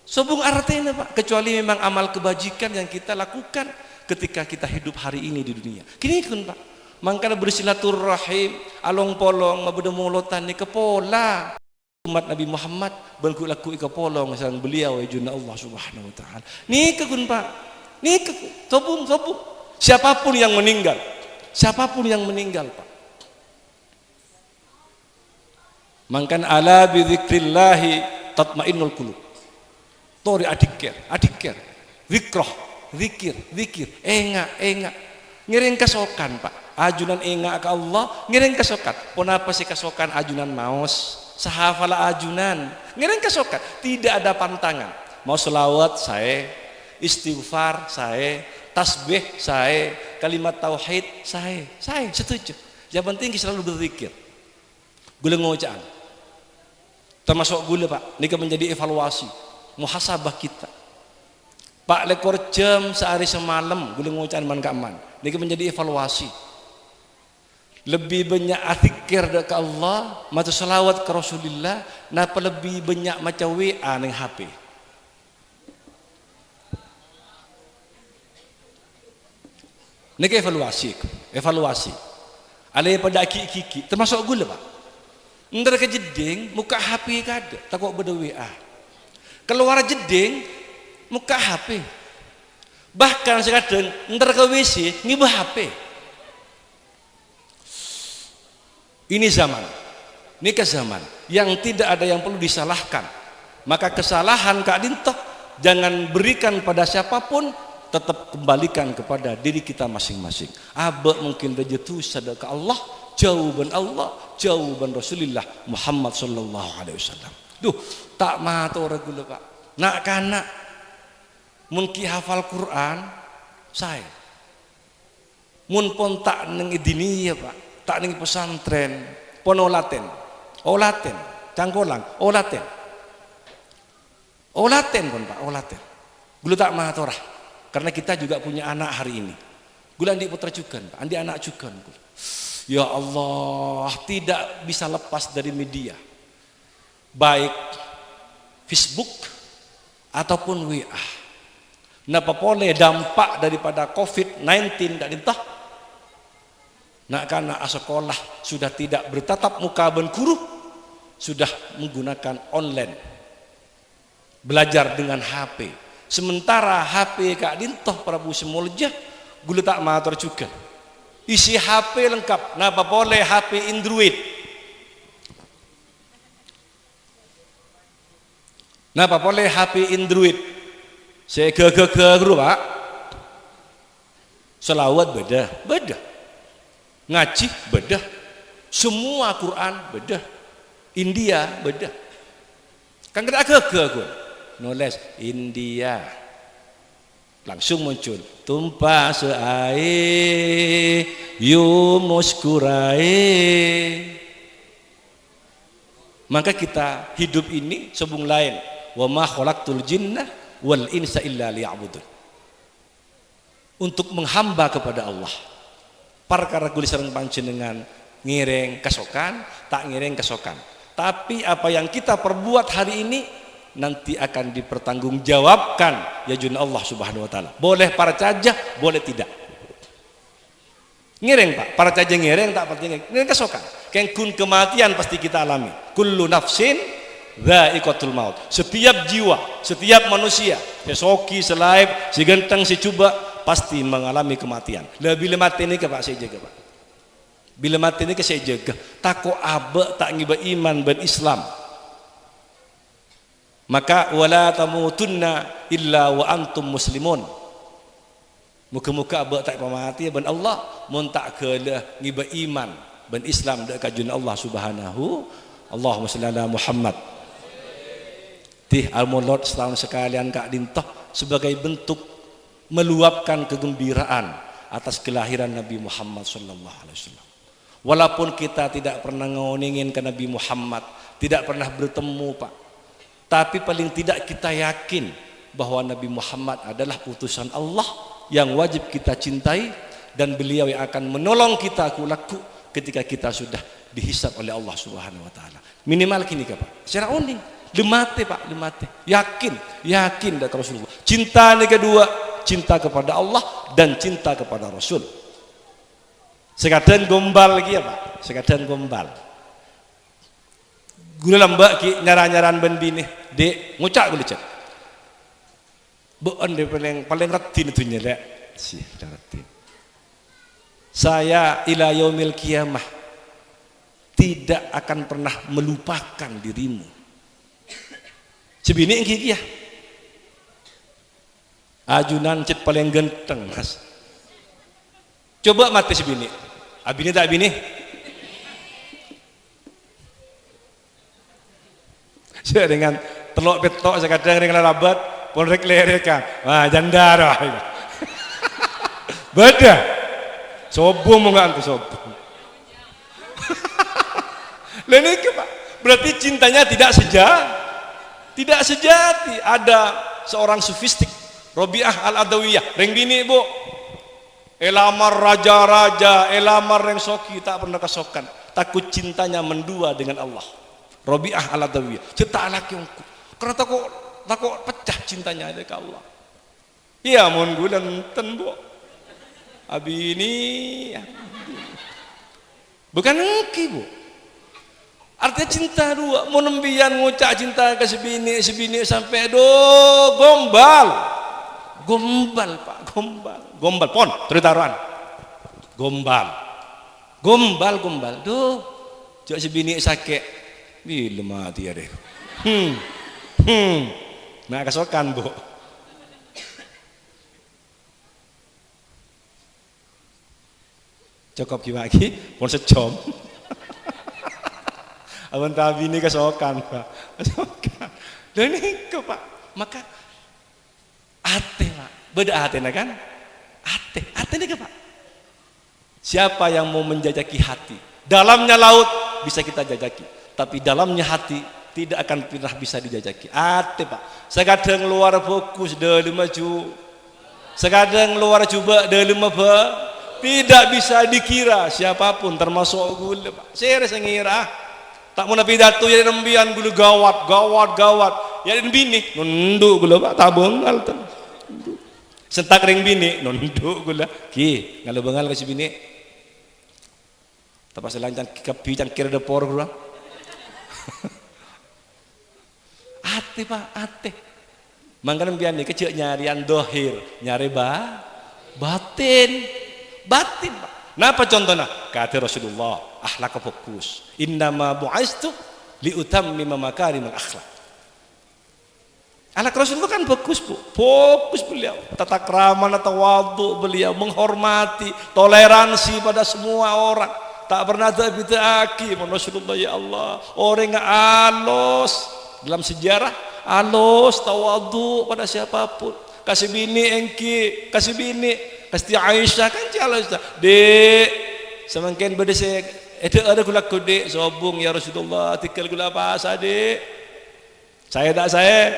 Sobung artinya Pak, kecuali memang amal kebajikan yang kita lakukan ketika kita hidup hari ini di dunia. Kini kan Pak, mangkana bersilaturahim, along polong, mabudemu lotan ni kepola. Umat Nabi Muhammad bangku laku ika polong sang beliau junna Allah Subhanahu wa taala. Ni kun Pak. Ni tobung. Siapapun yang meninggal. Pak. Mangkan ala bi dzikrillahi tatmainnul qulub. Tori adikir. Zikir. Enga. Ngiring kasokan Pak. Ajunan enga ke Allah, ngiring kasokan. Ponapa sih kasokan ajunan maos? Sahafala ajunan, ngiring kasokan. Tidak ada pantangan. Mau selawat saya, istighfar saya, tasbih saya, kalimat tauhid saya setuju. Yang penting kita selalu berzikir. Gula ngocaan. Termasuk gula Pak, ini menjadi evaluasi, muhasabah kita. Pak lekor jam sehari semalam, gula ngocaan man kaman. Ini menjadi evaluasi. Lebih banyak atikir ke Allah, mata selawat ke Rasulullah, napa lebih banyak macam WA neng HP. Ini evaluasi. Alai pada kiki, termasuk gula Pak. Ntar ke jeding, muka HP kada, takut beda WA. Keluar jeding, muka HP. Bahkan sekadang, ntar ke WC, ngibah HP. Ini zaman yang tidak ada yang perlu disalahkan. Maka kesalahan Kak Dintoh jangan berikan pada siapapun, tetap kembalikan kepada diri kita masing-masing. Abak mungkin rejatu sadar ke Allah, jawaban Rasulullah Muhammad sallallahu alaihi wasallam. Duh, tak mato regula Pak. Nak kana mun ki hafal Quran saya. Mun pon tak neng idiniya Pak. Tak ning pesantren, ponolaten, cangkolang, olaten pun Pak, olaten. Gula tak mahatorah, karena kita juga punya anak hari ini. Gula andi putra juga Pak, andi anak juga. Ya Allah, tidak bisa lepas dari media, baik Facebook ataupun WA. Napa boleh dampak daripada COVID-19 dan entah. Nak karena sekolah sudah tidak bertatap muka ben guru, sudah menggunakan online, belajar dengan HP. Sementara HP Kak Dintoh Prabu Semolja gula tak matur juga. Isi HP lengkap. Napa boleh HP Android? Napa boleh HP Android? Saya ke guru Pak. Selawat beda. Ngaji beda, semua Quran beda, India beda. Kan kena gue nulis India, langsung muncul tumpah seair yumuskurai. Maka kita hidup ini sebung lain. Wa ma khalaqtul jinna wal insa illa liya'budun. Untuk menghamba kepada Allah. Perkara guli sareng panjenengan ngiring kesokan, tak ngiring kesokan. Tapi apa yang kita perbuat hari ini nanti akan dipertanggungjawabkan ya jun Allah Subhanahu wa taala. Boleh para cajah, boleh tidak. Ngiring Pak, para cajah ngiring tak penting. Ngiring kesokan. Kengkun kematian pasti kita alami. Kullu nafsin dha'iqatul maut. Setiap jiwa, setiap manusia, sesoki, selaib, si genteng, si cuba pasti mengalami kematian. Lah bila mati ini ke Pak saya jaga Pak. Bila mati ini ke saya jaga. Tako abe tak ngiba iman ben Islam. Maka wala tamutunna illa wa antum muslimun. Muka-muka abe tak mati ben Allah mun tak kelah ngiba iman ben Islam dak kajun Allah Subhanahu. Allahumma shalli ala Muhammad. Tih al-mulad setahun sekalian Kak Dintoh sebagai bentuk meluapkan kegembiraan atas kelahiran Nabi Muhammad sallallahu alaihi wasallam. Walaupun kita tidak pernah ngoningin ke Nabi Muhammad, tidak pernah bertemu Pak, tapi paling tidak kita yakin bahwa Nabi Muhammad adalah utusan Allah yang wajib kita cintai, dan beliau yang akan menolong kita kulaku ketika kita sudah dihisab oleh Allah Subhanahu wa taala. Minimal kini Pak, secara uning lemate Pak, lemate. Yakin dah Rasulullah. Cinta yang kedua cinta kepada Allah dan cinta kepada Rasul. Sekadang gombal lagi ya Pak, sekadang gombal. Gula lambak ki nyaran-nyaran ben bini, dek ngucak gula cak. Bukan dia paling retin itu nyelek, sih retin. Saya ila yaumil kiamah tidak akan pernah melupakan dirimu. Sebini engki ya. Ajunan cet paling genteng Mas. Coba mati sebini. Abini tak bini? Saya dengan telok petok sekadang dengan rabat pun rek lerekan. Wah janda dah. Beda. Sobong enggak antu sobong. Lain itu Pak. Berarti cintanya tidak sejati. Ada seorang sufistik Robiah Al-Adawiyah, reng bini Bu. Elamar raja-raja, elamar reng soki tak pernah kesokan. Takut cintanya mendua dengan Allah. Robiah Al-Adawiyah. Cetak laki ongku. Karena takut pecah cintanya ada ke Allah. Iya mun gula enten Bu. Abi ini bukan engki Bu. Artinya cinta dua. Mau nembian ngucak cinta ke sebini sampai gombal Pak, gombal pon teritaruan gombal cak sebini sakit bila mati ya deh nak kesokan Bu. Cukup gimaki pun secom awan tabi ini kesokan Pak, kesokan dan ini ke Pak. Maka ate Pak, beda ate kan? Ate ini Pak. Siapa yang mau menjajaki hati? Dalamnya laut bisa kita jajaki, tapi dalamnya hati tidak akan pernah bisa dijajaki. Ate Pak. Sekadang luar fokus dalam maju, sekadang luar coba dalam apa? Tidak bisa dikira siapapun termasuk gula Pak. Serius ngira. Tak mau nabi datu jadi nembian gula gawat. Ya bini nunduk gula Pak, tak bengal tuh. Sentak ring bini nunduk gula ki ngalu bengal ke si bini tapas lancan kapi cangkir depor gula. Ate Pak, ate mangkan bian ni kecil nyarian dohir nyari batin Pak. Napa contohnya? Kata Rasulullah akhlak fokus, innama bu'aistu liutammima makarimul akhlak. Anak Rasul itu kan fokus Bu, fokus beliau, tata krama, tawadhu beliau, menghormati, toleransi pada semua orang, tak pernah ada bid'aki. Rasulullah ya Allah, orang yang alus dalam sejarah, alus tawadhu pada siapapun. Kasih bini engki, kasih Aisyah kan jalan dek, semakin berdesek, ada gula kode, sobung ya Rasulullah, tikal gula apa dek, saya.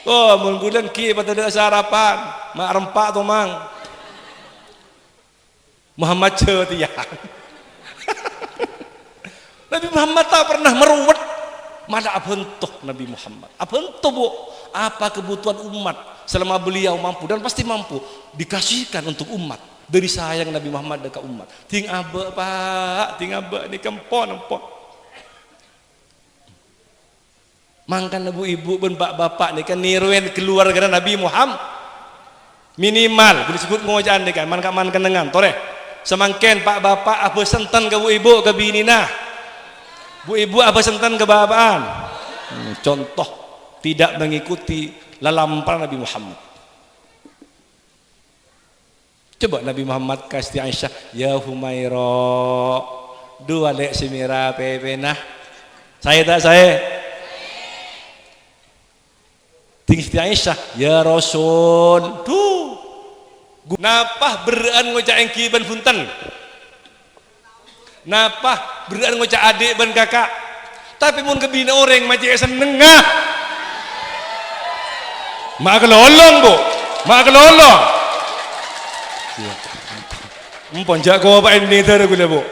Oh, menggulan ki pada ada sarapan, mak rempak tu mang. Muhammad cetian. Nabi Muhammad tak pernah meruwet. Mana abentuh Nabi Muhammad? Abentuh Bu. Apa kebutuhan umat selama beliau mampu dan pasti mampu dikasihkan untuk umat. Dari sayang Nabi Muhammad dekat umat. Ting abe Pak, ting abe ni kempon. Mangkan ibu-ibu dan bapak ni kan niruen keluarga Nabi Muhammad minimal disebut ngojaan ni kan man kenengan tore semangken pak bapak apa sentan ke ibu ke bini nah bu ibu apa sentan ke babaan contoh tidak mengikuti lalampal Nabi Muhammad. Coba Nabi Muhammad kasih Aisyah ya Humaira dua lek semira pepenah saya Siti Aisyah ya Rasul tuh napah beraan ngocak engki ban punten napah beraan ngocak adik ban kakak tapi mun kebina orang macam seneng mak kelolong Bu mak kelolong empon jak kau apa ini ter gula Bu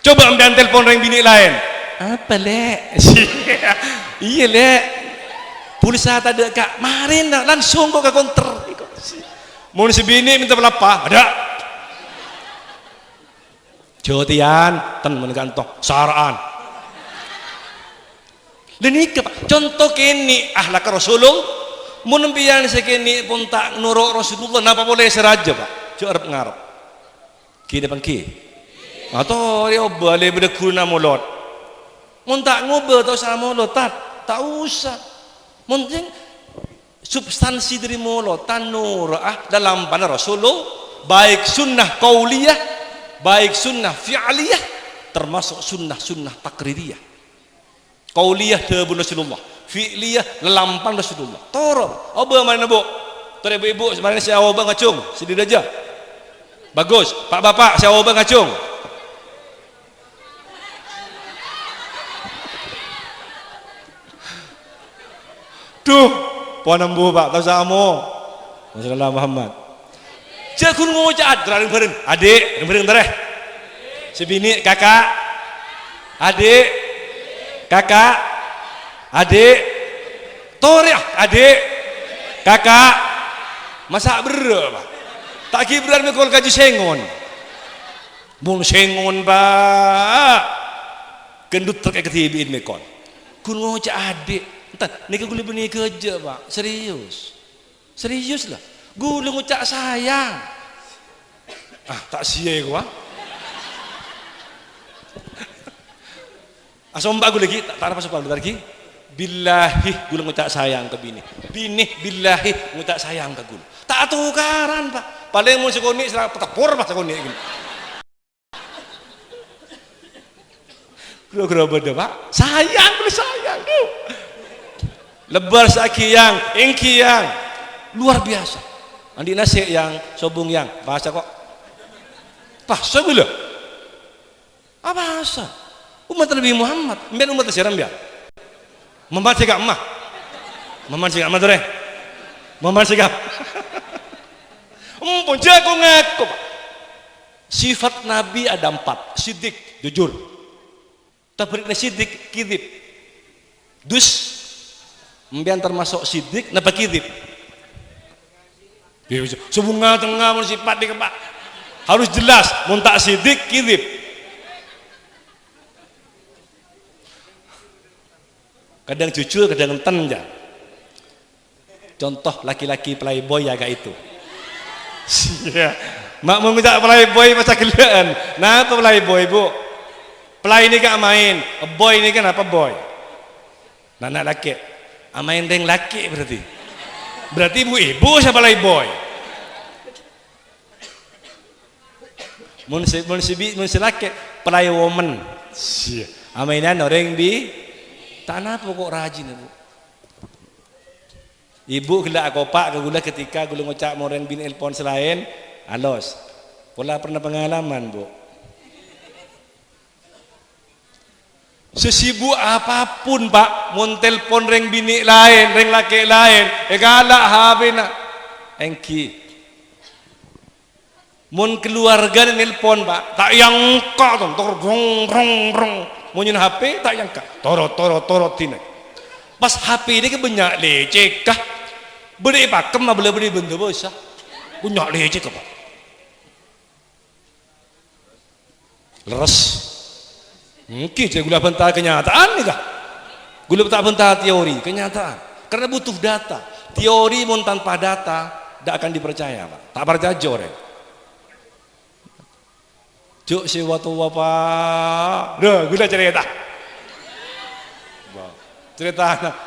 coba ambil telepon orang bini lain apa lek iya lek pulsa tak ada kak, marin langsung kok ke counter. Mau sebini minta berapa? Ada. Jotian, ten menegantong, saraan. Dan ini contoh kini ahlak Rasulullah. Mun pian sekini pun tak nurut Rasulullah, napa boleh seraja pak? Jauh Arab ngarap. Ki depan ki. Atau dia boleh berguna mulut. Mun tak ngobrol atau sama mulut tak usah. Mungkin substansi dari mulut tanur dalam panah Rasulullah, baik sunnah qauliyah, baik sunnah fi'liyah, termasuk sunnah takririyah. Qauliyah debu Rasulullah, fi'liyah lelampang Rasulullah. Toro, oba mana bu? Toro ibu-ibu sebenarnya saya oba ngacung, sedih aja. Bagus, pak bapak saya oba ngacung. Tuh, puan ambu pak, tahu sama. Masalah Muhammad. Jakun ngocak, terang bareng, adik, bareng tereh. Sebini kakak, adik, kakak, adik, toriah, adik, kakak, masa berapa? Tak kibran mekol kaji sengon, bung sengon pak, kendut terkait ketibiin mekol, kun ngocak adik, entar, nika gula benih kerja pak, serius lah, gula ngocak sayang, tak sia gua. Asomba gue lagi, tak apa soal lagi. Billahi gue ngucap sayang ke bini billahi ngucap sayang ke gue. Tak tukaran pak. Paling mau sekoni serang petapur pak sekoni. Kira-kira beda pak. Sayang tuh. Lebar sakiyang, engkiyang, luar biasa. Andi nasi yang sobung yang bahasa kok. Bahasa gue lah. Apa bahasa? Umat Nabi Muhammad, mbak umat siaran biar. Memang sikap mah. Memang sikap mah deh. Memang sikap. Pun jago ngaku. Sifat Nabi ada 4. Siddiq, jujur. Tabrikna siddiq, kidib. Dus, mbak termasuk siddiq, napa kidib? Sebunga tengah mun sifat di kepak. Harus jelas, mun tak siddiq, kidib. Kadang jujur, kadang enten ya. Contoh laki-laki playboy agak itu. Iya. Mak mau minta playboy masa gelaan. Nah, apa playboy bu? Play ini kan main, boy ini kan apa boy? Nah, laki. Main deng laki berarti. Berarti ibu siapa playboy? Mun laki play woman. Iya. Mainan orang bi tanah pokok rajin ibu gelak kopak ke gula ketika gula ngocak moren bin elpon selain alos pola pernah pengalaman bu sesibuk apapun pak mon telpon reng bini lain reng laki lain galak habina engki mon keluarga nelpon pak tak yang kok tor rong munyin HP tak yang kak toro tina pas HP ini ke banyak lecek kah beri pakem mah boleh beri benda besar banyak lecek apa leres mungkin saya gula bantah kenyataan nih kah gula bantah teori kenyataan karena butuh data teori mun tanpa data tidak akan dipercaya pak tak percaya jorek Juk si waktu bapak, dah gula cerita,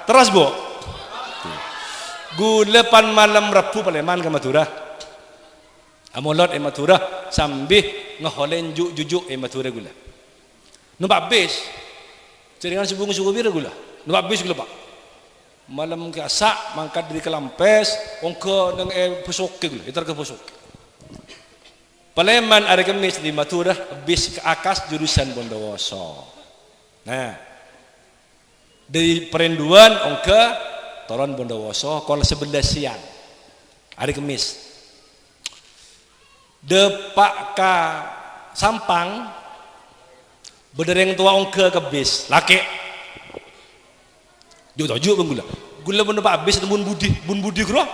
terus bu, gula pan malam Rabu Paleman ke Madura, amolot Madura, sambil ngeholen jujuk Madura gula, numpak bis, jaringan sebung biru gula, numpak bis gula pak, malam ke asak, mangkat dari Kelampes, ongko dengan pesok gula, itar ke pesok. Paleman hari Kamis di Madura bis ke Akas jurusan Bondowoso. Nah, dari Perenduan ongke Toron Bondowoso kol 11 siang hari Kamis. Depak ka Sampang bedereng tua ongke ke bis laki. Juk bengula. gula benda pak bis bun budi kro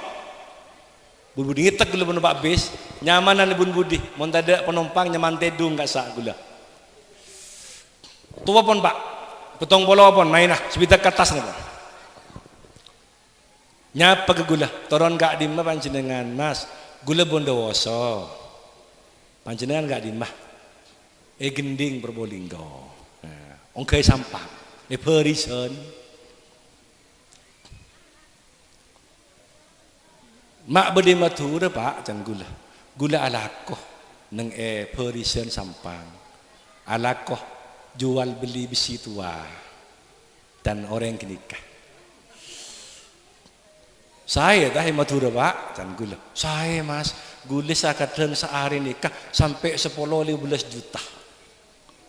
bun budi ngitek gula benda pak bis nyamanan bun budi mun tada penumpang nyaman tedung gak sak gula tua pon pak petong bolo pon main nah sebitak ke atas nih nyapa ke gula toron gak dimah panjenengan mas gula bondowoso panjenengan gak dimah gending Probolinggo ongkai sampah perisen mak bede matur pak jan gula alakoh neng perisen sampang alakoh jual beli besi tua dan orang kenikah saya dah matur pak jan gula saya mas gula sakadeng sehari nikah sampai 10-15 juta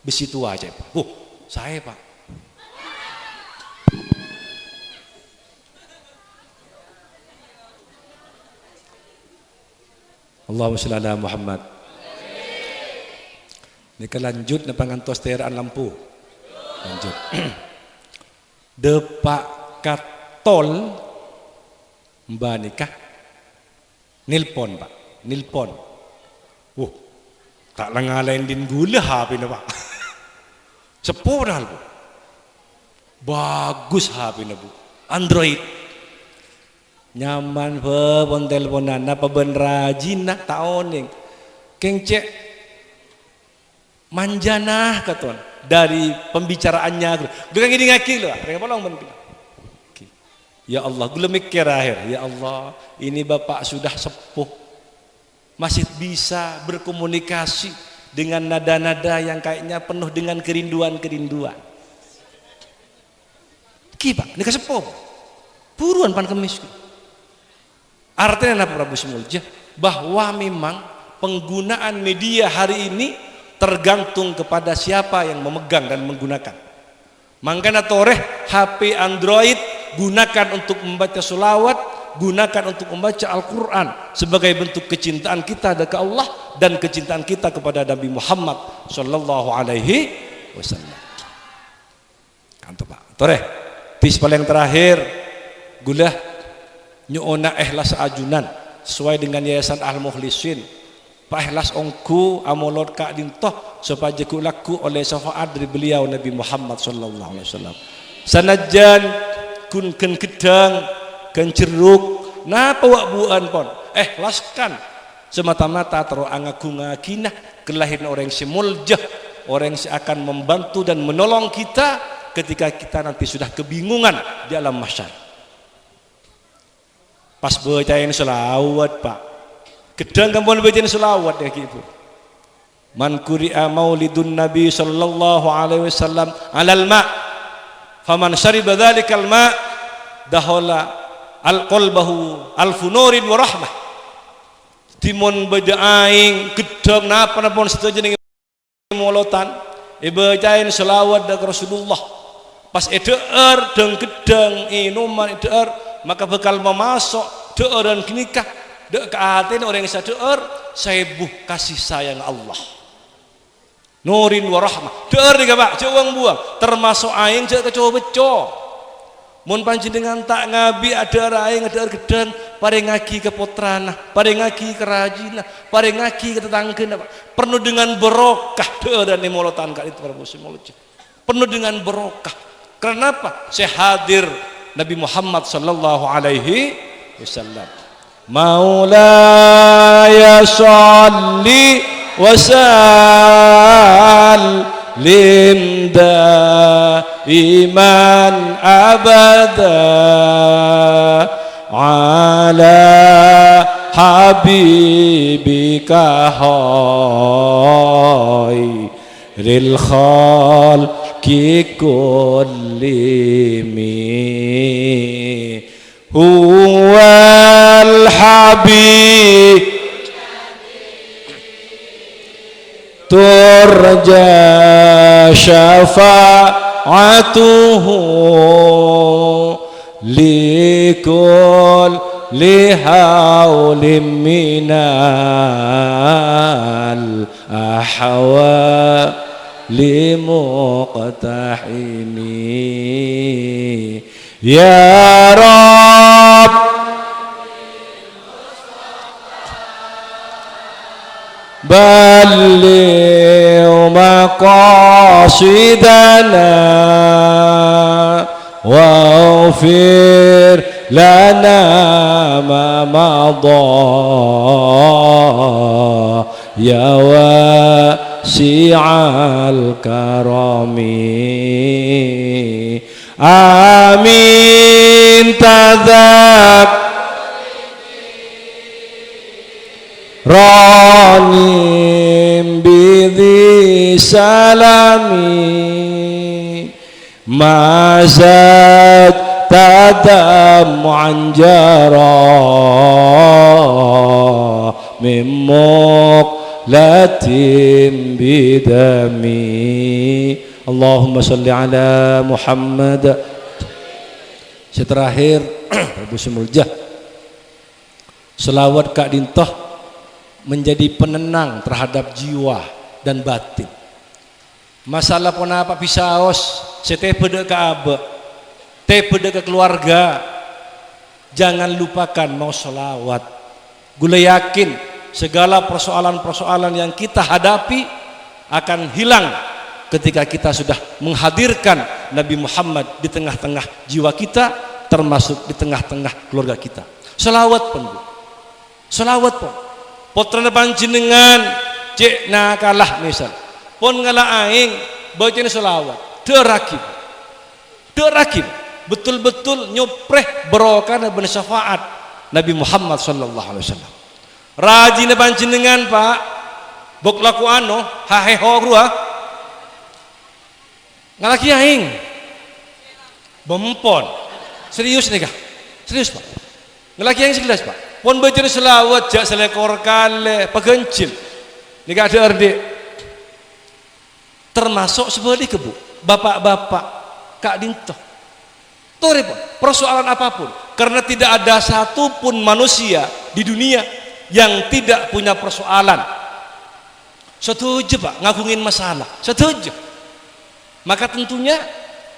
besi tua aja pak saya pak Allahumma sholli ala Muhammad. Nika lanjut na pangantos teraan lampu. Lanjut. Depak katol mbak nikah nilpon pak nilpon tak langalain din gula HP na pak sepuh dah bu bagus HP na bu Android nyaman pun teleponan apa ben rajin nak taoning kengcek manjanah katon dari pembicaraannya gue gini ngaki loh mereka bolong ben ya Allah gue mikir akhir ya Allah ini bapak sudah sepuh masih bisa berkomunikasi dengan nada-nada yang kayaknya penuh dengan kerinduan-kerinduan Pak ini kesepuh buruan pan kemis artinya apa Prabu Simulja bahwa memang penggunaan media hari ini tergantung kepada siapa yang memegang dan menggunakan makanya toreh HP Android gunakan untuk membaca sholawat, gunakan untuk membaca Al-Quran sebagai bentuk kecintaan kita kepada Allah dan kecintaan kita kepada Nabi Muhammad Sallallahu Alaihi Wasallam. Kanto pak, toreh, tis paling terakhir, gula nyuona ikhlas ajunan sesuai dengan Yayasan Al-Mukhlisin. Pak ikhlas ongku amolot kak dintoh supaya laku oleh syafaat dari beliau Nabi Muhammad Sallallahu Alaihi Wasallam. Sanajan kun ken gedang ken jeruk napa wak buan pon laskan semata-mata tero angagunga kinah kelahiran orang semuljah orang yang akan membantu dan menolong kita ketika kita nanti sudah kebingungan di alam mahsyar pas bacain selawat pak gedang kampun bacain selawat ya ibu man quri'a maulidun nabi sallallahu alaihi wasallam alal ma' faman syariba dzalikal ma' dahola al-qalbahu alfunurin wa rahmah timon beda aing gedang napa-napa setuju dengan molotan bacain selawat dari Rasulullah pas edeur deng gedang inuman edeur maka bakal memasok deur dan nikah dek kaatin orang yang sadeur sebuh kasih sayang Allah nurin wa rahmah deur diga pak cewang buang termasuk aing cek kecoba beco mun panjenengan tak ngabi ada aing ada gedang pare ngaki ke putrana pare ngaki ke rajina pare ngaki ke tetanggeuna penuh dengan berokah deur dan molotan kali itu Prabu Simulja penuh dengan berokah karena apa saya hadir Nabi Muhammad sallallahu alaihi wasallam Maulaya sholli wa sallim daiman abada ala habibika khairil khalqi kullimi huwal habib turja syafa'atuhu likul lihaulim minal ahwa limuqtahimi ya Rabb بلغ مقاصدنا واغفر لنا ما مضى يا واسع الكرم آمين تذكر رانم بذي سلامي ما زاد دمعا جرى من مقلة بدمي Allahumma salli ala Muhammad. Terakhir Prabu Sumuljah, selawat Kak Dintoh menjadi penenang terhadap jiwa dan batin. Masalah pun apa pisaos, setepede ke abe, tepede ke keluarga, jangan lupakan mau selawat. Gula yakin segala persoalan-persoalan yang kita hadapi akan hilang ketika kita sudah menghadirkan Nabi Muhammad di tengah-tengah jiwa kita, termasuk di tengah-tengah keluarga kita. Selawat pun, selawat pun. Potrana panjenengan cek nakalah misal, pun ngalah aing baca selawat, derakib, derakib, betul-betul nyopreh barokah dan syafaat Nabi Muhammad sallallahu alaihi wasallam. Rajin panjenengan Pak, bok laku ano, haheho grua. Ngalaki aing bempon serius nih kah, serius Pak, ngalaki aing segelas Pak, pon baca selawat jak selekor kale pagencil nih gak ada arde, termasuk sebalik kebu bapak-bapak Kak Dintoh tuh repot persoalan apapun, karena tidak ada satupun manusia di dunia yang tidak punya persoalan. Setuju Pak, ngagungin masalah, setuju. Maka tentunya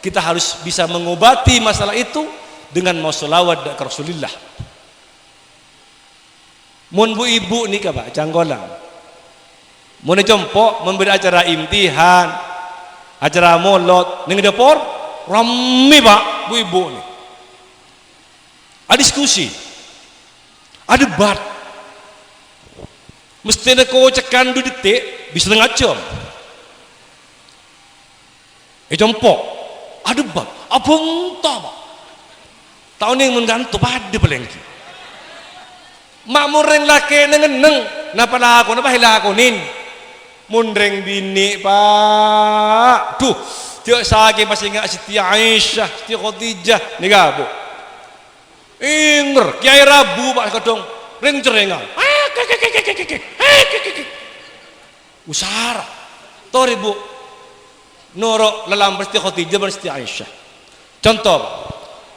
kita harus bisa mengobati masalah itu dengan mau selawat ke Rasulullah. Mun bu ibu nih Pak canggolang, mun jompo memberi acara imtihan, acara molot, ning dapur rame Pak bu ibu nih. Ada diskusi, ada debat, mesti ada kocekan du detik bisa setengah jam. Jompo, ada bab, abang tak Pak. Tahun yang menggantung pada pelengki. Makmur yang laki neng, napa laku, napa hilakunin? Mundreng bini Pak, tuh, tiap sakit masih ingat Siti Aisyah, Siti Khadijah, ni gabu. Inger, Kiai Rabu Pak kadang, ring cerengan. Usara, tori Bu. Nurok lalam Siti Khadijah dan Siti Aisyah. Contoh,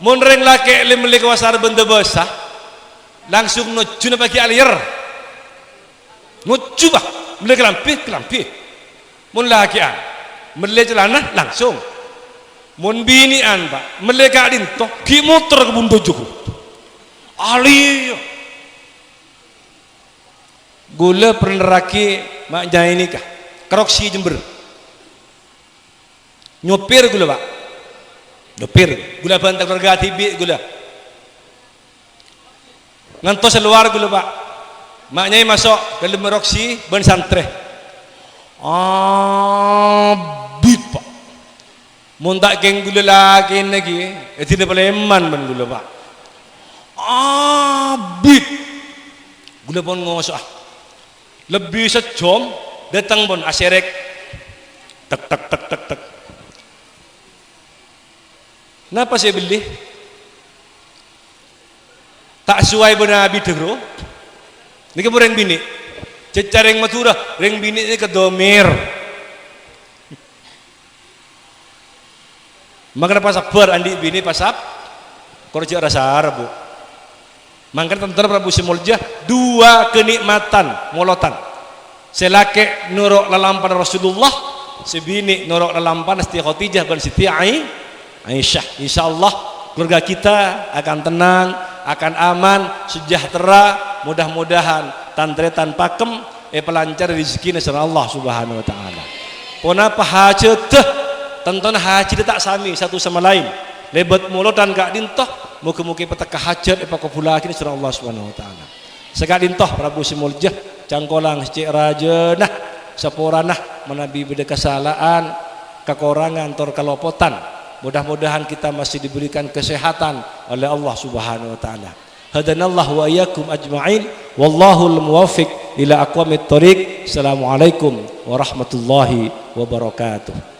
mun reng laki limeli kawasar benda basah, langsung nuju na pagi alir. Nuju bah, meli kelampi. Mun lakian, meli celana langsung. Mun binian Pak, meli Kak Dintoh, ki motor ke bun bojoku. Alir. Gula peneraki mak jai nikah, keroksi Jember. Nyopir gula Pak, nyopir gula bantak keluarga tibi gula ngantos keluar gula Pak, maknya masuk ke dalam roksi ban santre abit Pak, muntak geng gula lagi lagi tidak paleman ban gula Pak, abit gula pun ngosok lebih sejam datang pun aserek tek. Kenapa saya beli? Tak sesuai benar Nabi degro. Ini ke reng bini. Cecar reng matura, reng bini ini ke domir. Maka pas sabar andi bini pasap, korja rasa Arab Bu. Maka tentara Prabu Sumuljah dua kenikmatan molotan. Selake nuruk lalampan Rasulullah, sebini nuruk lalampan Siti Khadijah dan Siti Aisyah. Insyaallah keluarga kita akan tenang, akan aman, sejahtera, mudah-mudahan tantretan pakem pelancar rezeki nasra Allah Subhanahu wa taala. Pona hajat tonton haji tak sami satu sama lain. Lebat mulut dan gak dintoh mugi-mugi petaka hajat apa kabulake nasra Allah Subhanahu wa taala. Segak dintoh Prabu Simuljah cangkolang cek raja nah saporanah menabi beda kesalahan kekurangan tor kalopotan. Mudah-mudahan kita masih diberikan kesehatan oleh Allah Subhanahu wa taala. Hadanallahu wa iyyakum ajma'in wallahul muwaffiq ila aqwamit thoriq. Assalamualaikum warahmatullahi wabarakatuh.